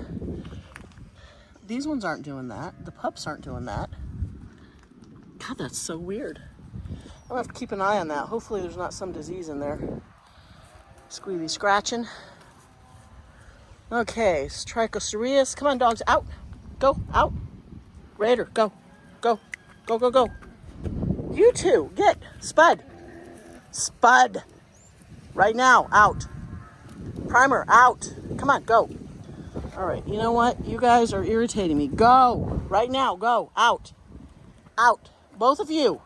S1: These ones aren't doing that. The pups aren't doing that. God, that's so weird. I'm gonna have to keep an eye on that. Hopefully there's not some disease in there. Squealy scratching. Okay, Trichocereus. Come on, dogs, out. Go, out. Raider, go. Go, go, go, go. You two, get. Spud. Spud. Right now, out. Primer, out. Come on, go. All right, you know what? You guys are irritating me. Go. Right now, go. Out. Out. Both of you.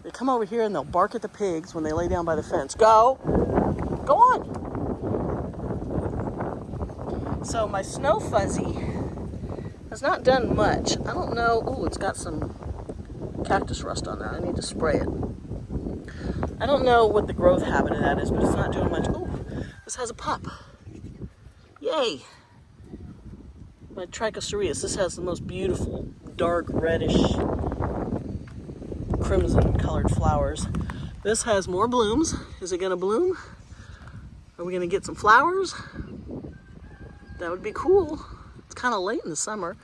S1: They come over here and they'll bark at the pigs when they lay down by the fence. Go. Go on. So my snow fuzzy has not done much. I don't know. Oh, it's got some cactus rust on there. I need to spray it. I don't know what the growth habit of that is, but it's not doing much. Oh, this has a pup. Yay. My Trichocereus. This has the most beautiful, dark, reddish, crimson colored flowers. This has more blooms. Is it going to bloom? Are we going to get some flowers? That would be cool. It's kind of late in the summer.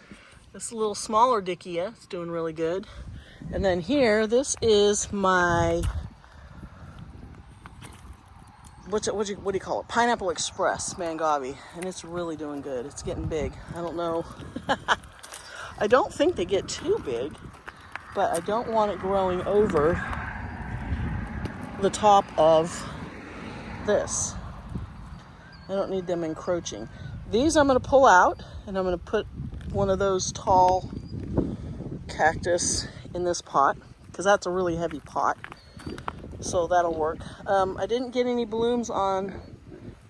S1: This little smaller Dickia is doing really good. And then here, this is my, what do you call it? Pineapple Express Mangave. And it's really doing good. It's getting big. I don't know. I don't think they get too big, but I don't want it growing over the top of this. I don't need them encroaching. These I'm going to pull out, and I'm going to put one of those tall cactus in this pot, because that's a really heavy pot. So that'll work. I didn't get any blooms on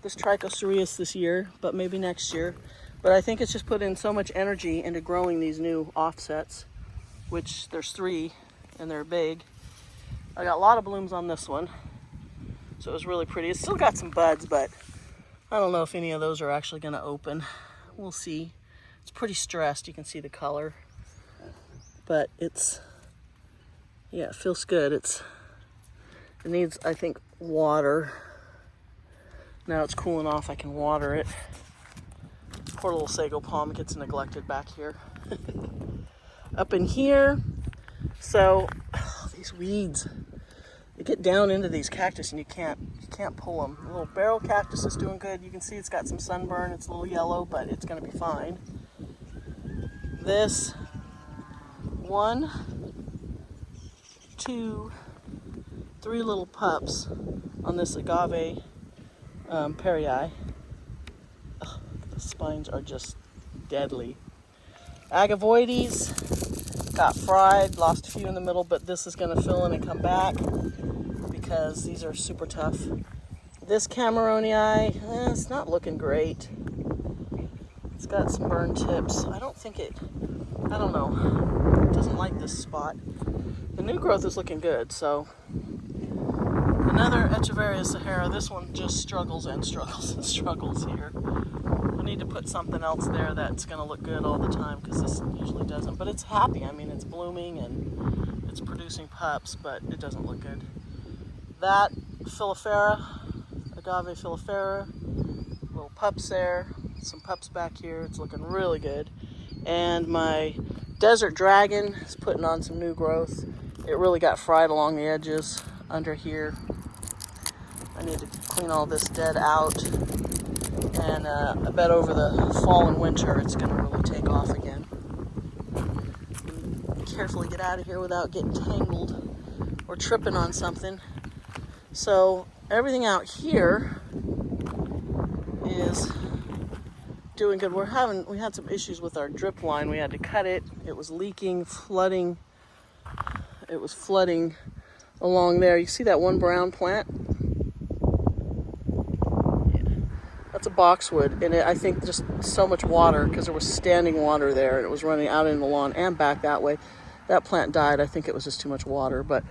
S1: this Trichocereus this year, but maybe next year. But I think it's just put in so much energy into growing these new offsets, which there's 3 and they're big. I got a lot of blooms on this one, so it was really pretty. It's still got some buds, but I don't know if any of those are actually going to open. We'll see. It's pretty stressed. You can see the color, but it's, yeah, it feels good. It needs, I think, water. Now it's cooling off. I can water it. Poor little sago palm gets neglected back here. Up in here, so these weeds, they get down into these cactus and you can't pull them. The little barrel cactus is doing good. You can see it's got some sunburn. It's a little yellow, but it's going to be fine. This 1, 2, 3 little pups on this agave perii. Oh, the spines are just deadly. Agavoides got fried, lost a few in the middle, but this is going to fill in and come back because these are super tough. This Cameronii, it's not looking great. It's got some burn tips. I don't know. It doesn't like this spot. The new growth is looking good, so. Another Echeveria Sahara. This one just struggles and struggles and struggles here. I need to put something else there that's going to look good all the time, because this usually doesn't. But it's happy. I mean, it's blooming and it's producing pups, but it doesn't look good. That Filifera, Agave Filifera, little pups there, some pups back here. It's looking really good. And my Desert Dragon is putting on some new growth. It really got fried along the edges under here. I need to clean all this dead out. And I bet over the fall and winter it's going to really take off again. Carefully get out of here without getting tangled or tripping on something. So everything out here is doing good. We had some issues with our drip line. We had to cut it. It was leaking, flooding. It was flooding along there. You see that one brown plant? That's a boxwood, and I think just so much water, because there was standing water there, and it was running out in the lawn and back that way. That plant died. I think it was just too much water. But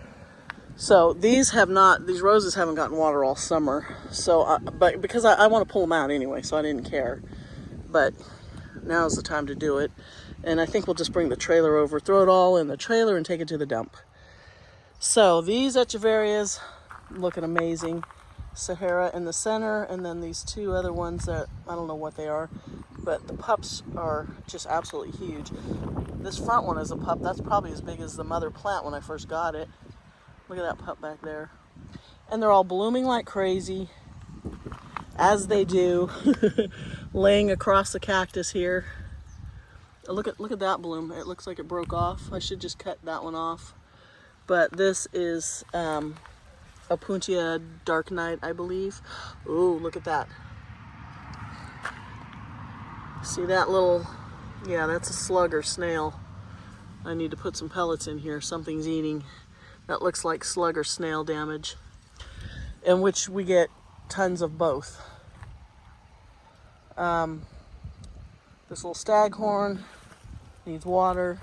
S1: so these roses haven't gotten water all summer. So, but because I want to pull them out anyway, so I didn't care. But now's the time to do it, and I think we'll just bring the trailer over, throw it all in the trailer, and take it to the dump. So these Echeverias looking amazing. Sahara in the center, and then these 2 other ones that I don't know what they are, but the pups are just absolutely huge. This front one is a pup. That's probably as big as the mother plant when I first got it. Look at that pup back there. And they're all blooming like crazy, as they do, laying across the cactus here. Look at that bloom. It looks like it broke off. I should just cut that one off. But this is Opuntia Dark Night, I believe. Ooh, look at that. See that little, yeah, that's a slug or snail. I need to put some pellets in here. Something's eating. That looks like slug or snail damage, in which we get tons of both. This little staghorn needs water.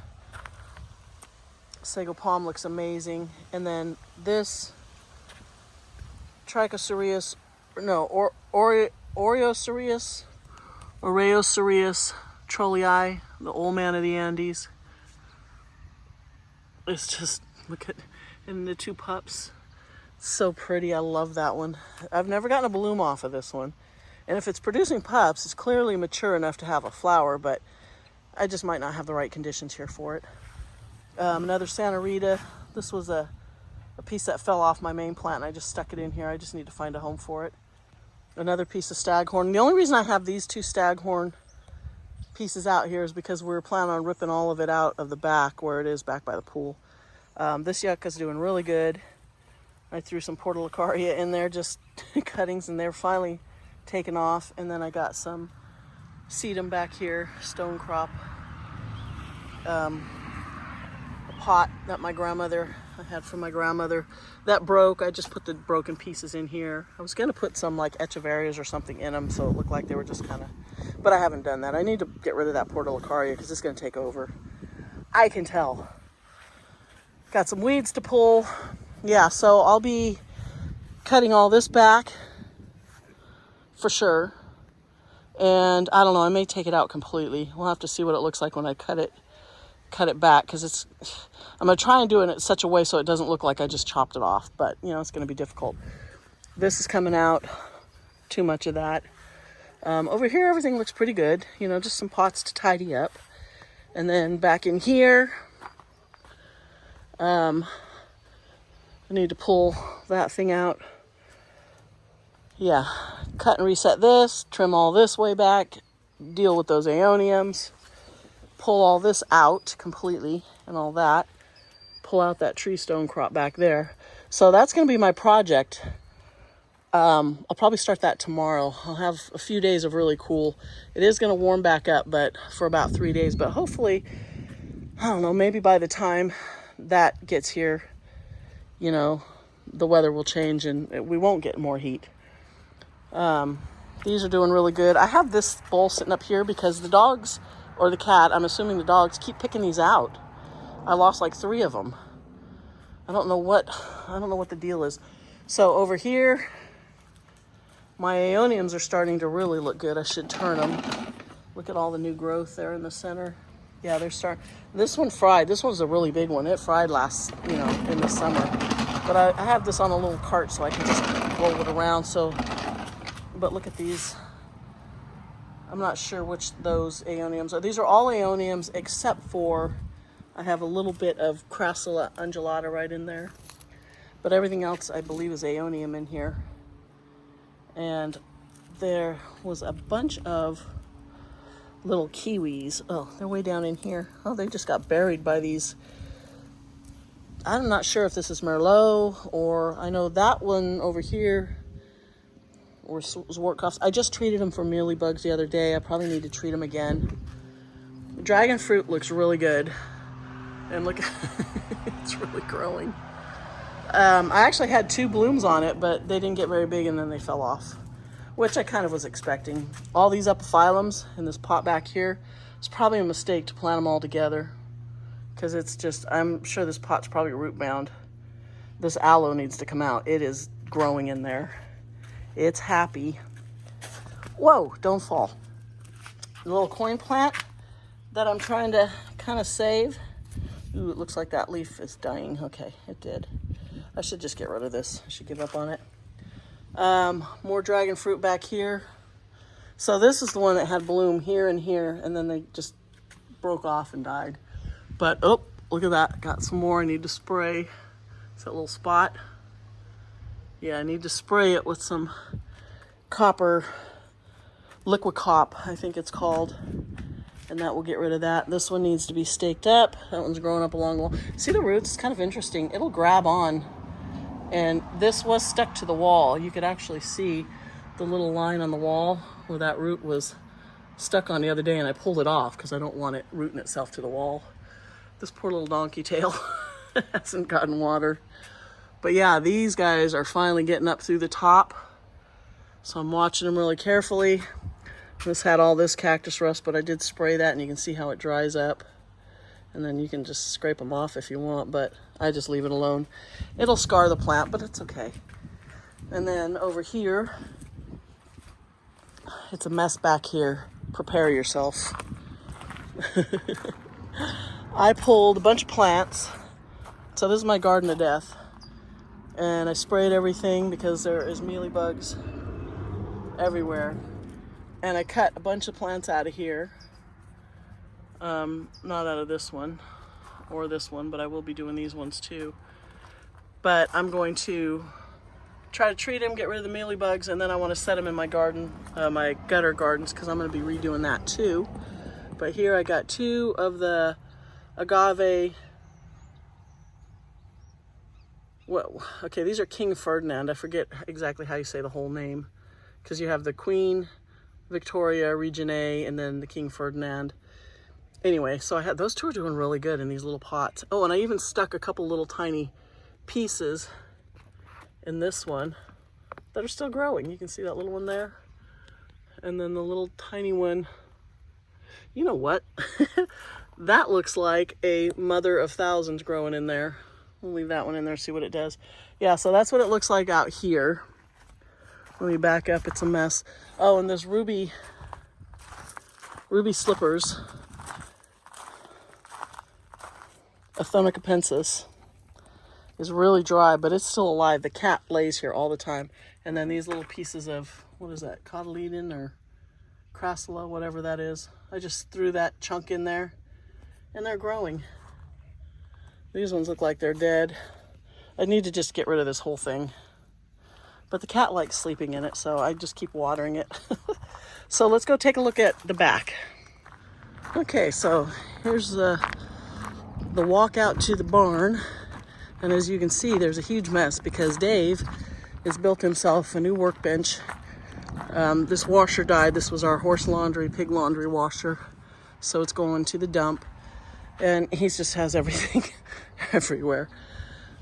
S1: Sago palm looks amazing. And then this Trichocereus, no, Oreocereus Trollii, the old man of the Andes. It's just, look at, and the two pups. So pretty. I love that one. I've never gotten a bloom off of this one. And if it's producing pups, it's clearly mature enough to have a flower, but I just might not have the right conditions here for it. Another Santa Rita. This was a piece that fell off my main plant, and I just stuck it in here. I just need to find a home for it. Another piece of staghorn. The only reason I have these two staghorn pieces out here is because we're planning on ripping all of it out of the back where it is back by the pool. This yucca's doing really good. I threw some Portulacaria in there, just cuttings, and they're finally taken off. And then I got some sedum back here, stone crop. A pot that my grandmother, I had from my grandmother, that broke. I just put the broken pieces in here. I was gonna put some like echeverias or something in them so it looked like they were just kind of, but I haven't done that. I need to get rid of that Portulacaria because it's gonna take over. I can tell. Got some weeds to pull. Yeah, so I'll be cutting all this back for sure. And I don't know, I may take it out completely. We'll have to see what it looks like when I cut it back, because I'm gonna try and do it in such a way so it doesn't look like I just chopped it off, but you know, it's gonna be difficult. This is coming out, too much of that. Over here, everything looks pretty good. You know, just some pots to tidy up. And then back in here, I need to pull that thing out. Yeah, cut and reset this, trim all this way back, deal with those aeoniums, pull all this out completely and all that, pull out that tree stone crop back there. So that's going to be my project. I'll probably start that tomorrow. I'll have a few days of really cool. It is going to warm back up, but for about 3 days, but hopefully, I don't know, maybe by the time that gets here, you know, the weather will change and we won't get more heat. These are doing really good. I have this bowl sitting up here because the dogs, or the cat, I'm assuming the dogs, keep picking these out. I lost like 3 of them. I don't know what the deal is. So over here, my aeoniums are starting to really look good. I should turn them. Look at all the new growth there in the center. Yeah, they're starting. This one fried. This one's a really big one. It fried last, you know, in the summer. But I have this on a little cart so I can just roll it around. So, but look at these. I'm not sure which those aeoniums are. These are all aeoniums except for I have a little bit of Crassula undulata right in there. But everything else I believe is aeonium in here. And there was a bunch of little kiwis. Oh, they're way down in here. Oh, they just got buried by these. I'm not sure if this is Merlot, or I know that one over here was Zwartkoffs. I just treated them for mealybugs the other day. I probably need to treat them again. The dragon fruit looks really good. And look, it's really growing. I actually had 2 blooms on it, but they didn't get very big and then they fell off, which I kind of was expecting. All these epiphyllums in this pot back here, it's probably a mistake to plant them all together because it's just, I'm sure this pot's probably root bound. This aloe needs to come out. It is growing in there. It's happy. Whoa, don't fall. The little coin plant that I'm trying to kind of save. Ooh, it looks like that leaf is dying. Okay, it did. I should just get rid of this. I should give up on it. More dragon fruit back here. So this is the one that had bloom here and here, and then they just broke off and died. But, oh, look at that. Got some more I need to spray. It's that little spot. Yeah, I need to spray it with some copper, liquid cop, I think it's called. And that will get rid of that. This one needs to be staked up. That one's growing up along the wall. See the roots? It's kind of interesting. It'll grab on. And this was stuck to the wall. You could actually see the little line on the wall where that root was stuck on the other day, and I pulled it off because I don't want it rooting itself to the wall. This poor little donkey tail hasn't gotten water. But yeah, these guys are finally getting up through the top. So I'm watching them really carefully. This had all this cactus rust, but I did spray that, and you can see how it dries up. And then you can just scrape them off if you want, but I just leave it alone. It'll scar the plant, but it's okay. And then over here, it's a mess back here. Prepare yourself. I pulled a bunch of plants. So this is my garden of death. And I sprayed everything because there is mealybugs everywhere. And I cut a bunch of plants out of here. Not out of this one or this one, but I will be doing these ones too. But I'm going to try to treat them, get rid of the mealybugs, and then I want to set them in my garden, my gutter gardens, because I'm going to be redoing that too. But here I got 2 of the agave. Well, okay, these are King Ferdinand. I forget exactly how you say the whole name, because you have the Queen Victoria Region A and then the King Ferdinand. Anyway, so I had those 2 are doing really good in these little pots. Oh, and I even stuck a couple little tiny pieces in this one that are still growing. You can see that little one there. And then the little tiny one. You know what? That looks like a mother of thousands growing in there. We'll leave that one in there, see what it does. Yeah, so that's what it looks like out here. Let me back up, it's a mess. Oh, and this ruby slippers, Athomycopensis, is really dry, but it's still alive. The cat lays here all the time. And then these little pieces of, what is that, cotyledon or crassula, whatever that is. I just threw that chunk in there, and they're growing. These ones look like they're dead. I need to just get rid of this whole thing. But the cat likes sleeping in it, so I just keep watering it. So let's go take a look at the back. Okay, so here's the walk out to the barn. And as you can see, there's a huge mess because Dave has built himself a new workbench. This washer died. This was our horse laundry, pig laundry washer. So it's going to the dump. And he just has everything everywhere.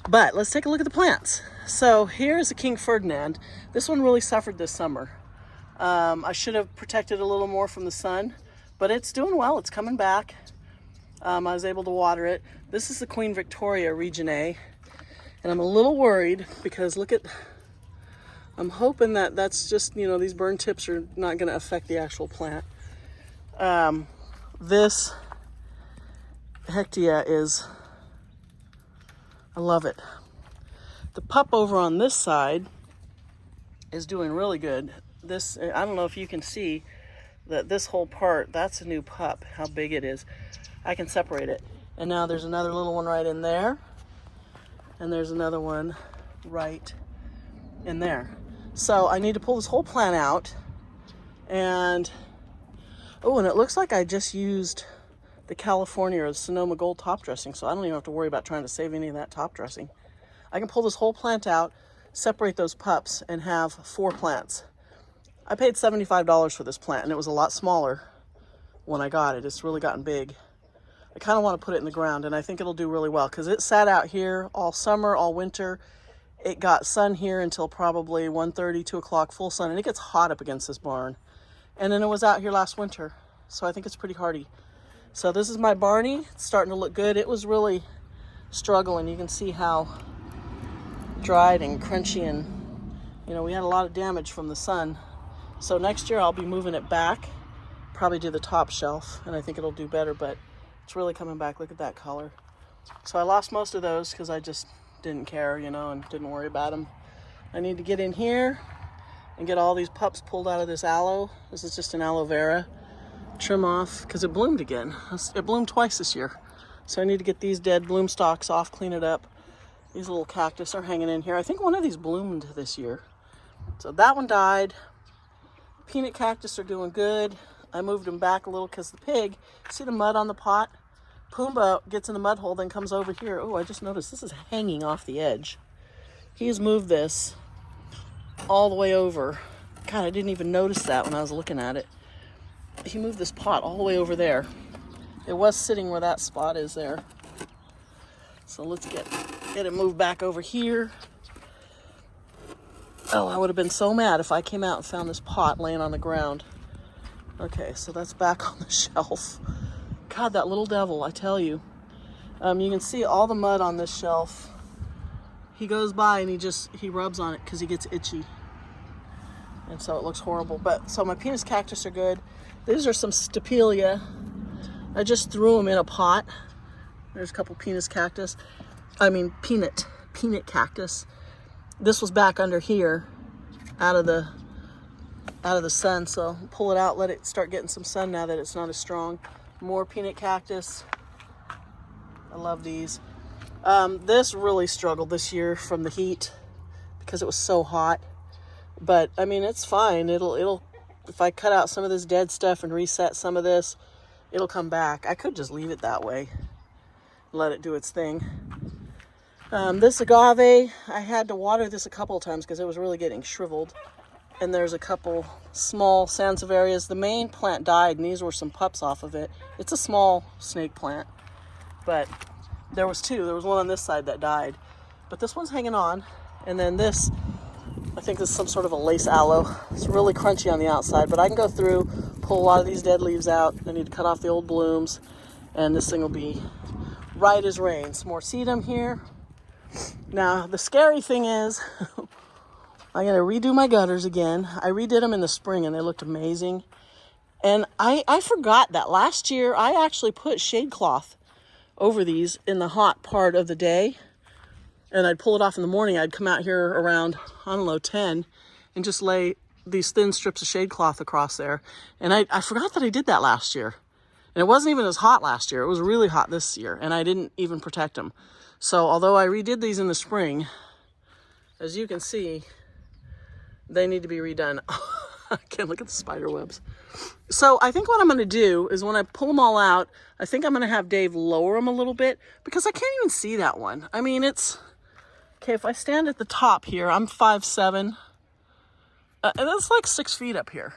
S1: But let's take a look at the plants. So here's the King Ferdinand. This one really suffered this summer. I should have protected a little more from the sun, but it's doing well. It's coming back. I was able to water it. This is the Queen Victoria Region A. And I'm a little worried because look at, I'm hoping that that's just, you know, these burn tips are not going to affect the actual plant. This Hectea is, I love it. The pup over on this side is doing really good. This, I don't know if you can see that this whole part, that's a new pup, how big it is. I can separate it. And now there's another little one right in there. And there's another one right in there. So I need to pull this whole plant out. And, oh, and it looks like I just used the California or the Sonoma Gold top dressing, so I don't even have to worry about trying to save any of that top dressing. I can pull this whole plant out, separate those pups, and have 4 plants. I paid $75 for this plant, and it was a lot smaller when I got it. It's really gotten big. I kind of want to put it in the ground, and I think it'll do really well, because it sat out here all summer, all winter. It got sun here until probably 1:30, 2 o'clock, full sun, and it gets hot up against this barn. And then it was out here last winter, so I think it's pretty hardy. So this is my Barney. It's starting to look good. It was really struggling. You can see how dried and crunchy, and you know, we had a lot of damage from the sun. So next year I'll be moving it back, probably to the top shelf, and I think it'll do better, but it's really coming back. Look at that color. So I lost most of those because I just didn't care, you know, and didn't worry about them. I need to get in here and get all these pups pulled out of this aloe. This is just an aloe vera. Trim off because it bloomed again. It bloomed twice this year. So I need to get these dead bloom stalks off, clean it up. These little cactus are hanging in here. I think one of these bloomed this year. So that one died. Peanut cactus are doing good. I moved them back a little because the pig, see the mud on the pot? Pumbaa gets in the mud hole, then comes over here. Oh, I just noticed this is hanging off the edge. He's moved this all the way over. God, I didn't even notice that when I was looking at it. he moved this pot all the way over there. It was sitting where that spot is there. So let's get it moved back over here. Oh, I would have been so mad if I came out and found this pot laying on the ground. Okay, so that's back on the shelf. God, that little devil, I tell you. You can see all the mud on this shelf. He goes by and he rubs on it because he gets itchy. And so it looks horrible. But so my penis cactus are good. These are some Stapelia. I just threw them in a pot. There's a couple peanut cactus. This was back under here, out of the sun. So pull it out, let it start getting some sun now that it's not as strong. More peanut cactus. I love these. This really struggled this year from the heat because it was so hot. But I mean, it's fine. It'll if I cut out some of this dead stuff and reset some of this, it'll come back. I could just leave it that way, let it do its thing. This agave, I had to water this a couple of times because it was really getting shriveled. And there's a couple small Sansevieras. The main plant died, and these were some pups off of it. It's a small snake plant, but there was two. There was one on this side that died, but this one's hanging on. And then this, I think this is some sort of a lace aloe. It's really crunchy on the outside, but I can go through, pull a lot of these dead leaves out. I need to cut off the old blooms, and this thing will be right as rain. Some more sedum here. Now, the scary thing is, I'm going to redo my gutters again. I redid them in the spring, and they looked amazing. And I forgot that last year, I actually put shade cloth over these in the hot part of the day. And I'd pull it off in the morning. I'd come out here around, 10, and just lay these thin strips of shade cloth across there. And I forgot that I did that last year. And it wasn't even as hot last year. It was really hot this year, and I didn't even protect them. So although I redid these in the spring, as you can see, they need to be redone. I can't look at the spider webs. So I think what I'm going to do is when I pull them all out, I think I'm going to have Dave lower them a little bit because I can't even see that one. I mean, it's... Okay, if I stand at the top here, I'm 5'7", and it's like 6 feet up here.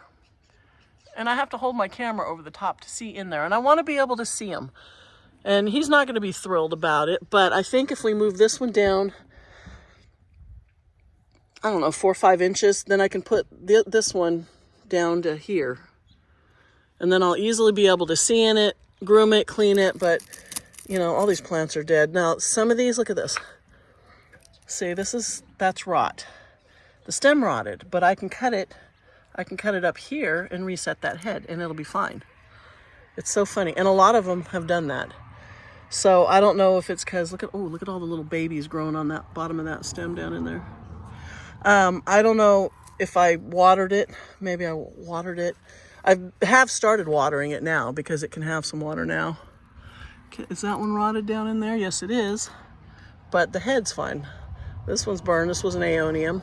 S1: And I have to hold my camera over the top to see in there, and I want to be able to see him. And he's not going to be thrilled about it, but I think if we move this one down, I don't know, 4 or 5 inches, then I can put this one down to here. And then I'll easily be able to see in it, groom it, clean it, but, you know, all these plants are dead. Now, some of these, look at this. See, that's rot. The stem rotted, but I can cut it up here and reset that head, and it'll be fine. It's so funny, and a lot of them have done that. So I don't know if it's because look at all the little babies growing on that bottom of that stem down in there. I don't know if I watered it. Maybe I watered it. I have started watering it now because it can have some water now. Is that one rotted down in there? Yes, it is. But the head's fine. This one's burned. This was an aeonium.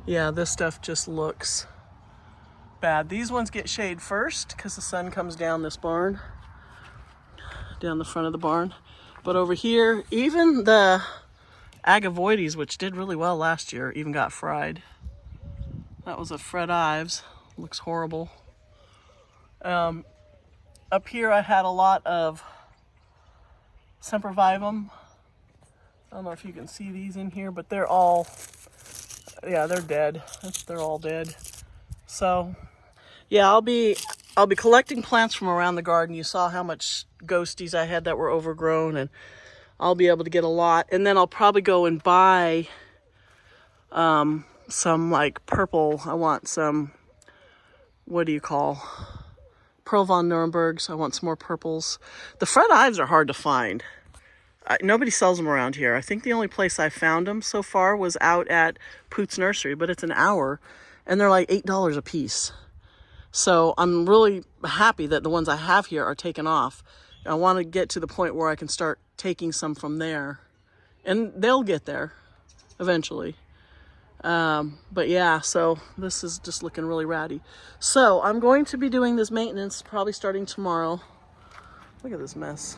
S1: Yeah, this stuff just looks bad. These ones get shade first because the sun comes down this barn, down the front of the barn. But over here, even the agavoides, which did really well last year, even got fried. That was a Fred Ives. Looks horrible. Up here I had a lot of Sempervivum. I don't know if you can see these in here, but they're all, yeah, they're dead. They're all dead. So, yeah, I'll be collecting plants from around the garden. You saw how much ghosties I had that were overgrown, and I'll be able to get a lot. And then I'll probably go and buy some like purple. I want some, what do you call, Pearl von Nurembergs. I want some more purples. The Fred Ives are hard to find. Nobody sells them around here. I think the only place I found them so far was out at Poots Nursery, but it's an hour, and they're like $8 a piece. So I'm really happy that the ones I have here are taken off. I want to get to the point where I can start taking some from there, and they'll get there eventually. But yeah, so this is just looking really ratty. So I'm going to be doing this maintenance probably starting tomorrow. Look at this mess.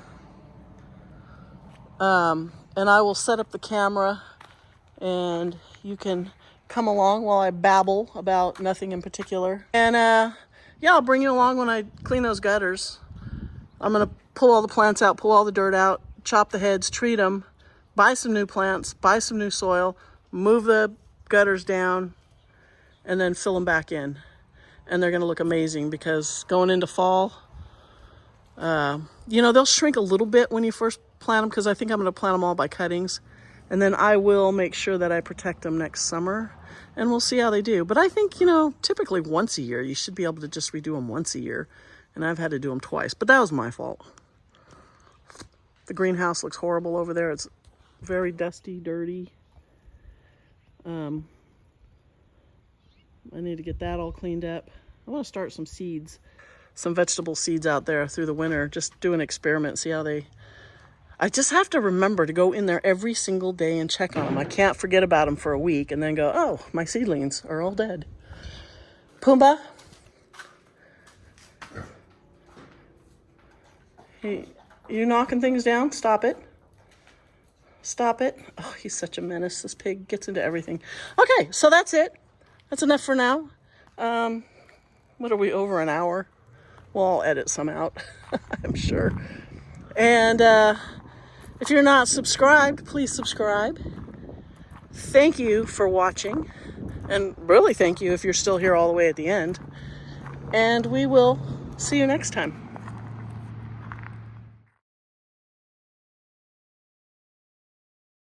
S1: And I will set up the camera, and you can come along while I babble about nothing in particular. And yeah, I'll bring you along when I clean those gutters. I'm going to pull all the plants out, pull all the dirt out, chop the heads, treat them, buy some new plants, buy some new soil, move the gutters down, and then fill them back in. And they're going to look amazing because going into fall, you know, they'll shrink a little bit when you first plant them because I think I'm going to plant them all by cuttings. And then I will make sure that I protect them next summer and we'll see how they do. But I think, you know, typically once a year, you should be able to just redo them once a year. And I've had to do them twice, but that was my fault. The greenhouse looks horrible over there. It's very dusty, dirty. I need to get that all cleaned up. I want to start some seeds, some vegetable seeds out there through the winter. Just do an experiment, see how they... I just have to remember to go in there every single day and check on them. I can't forget about them for a week and then go, oh, my seedlings are all dead. Pumbaa? Hey, you knocking things down? Stop it. Stop it. Oh, he's such a menace. This pig gets into everything. Okay, so that's it. That's enough for now. What are we, over an hour? Well, I'll edit some out, I'm sure. And if you're not subscribed, please subscribe. Thank you for watching. And really thank you if you're still here all the way at the end. And we will see you next time.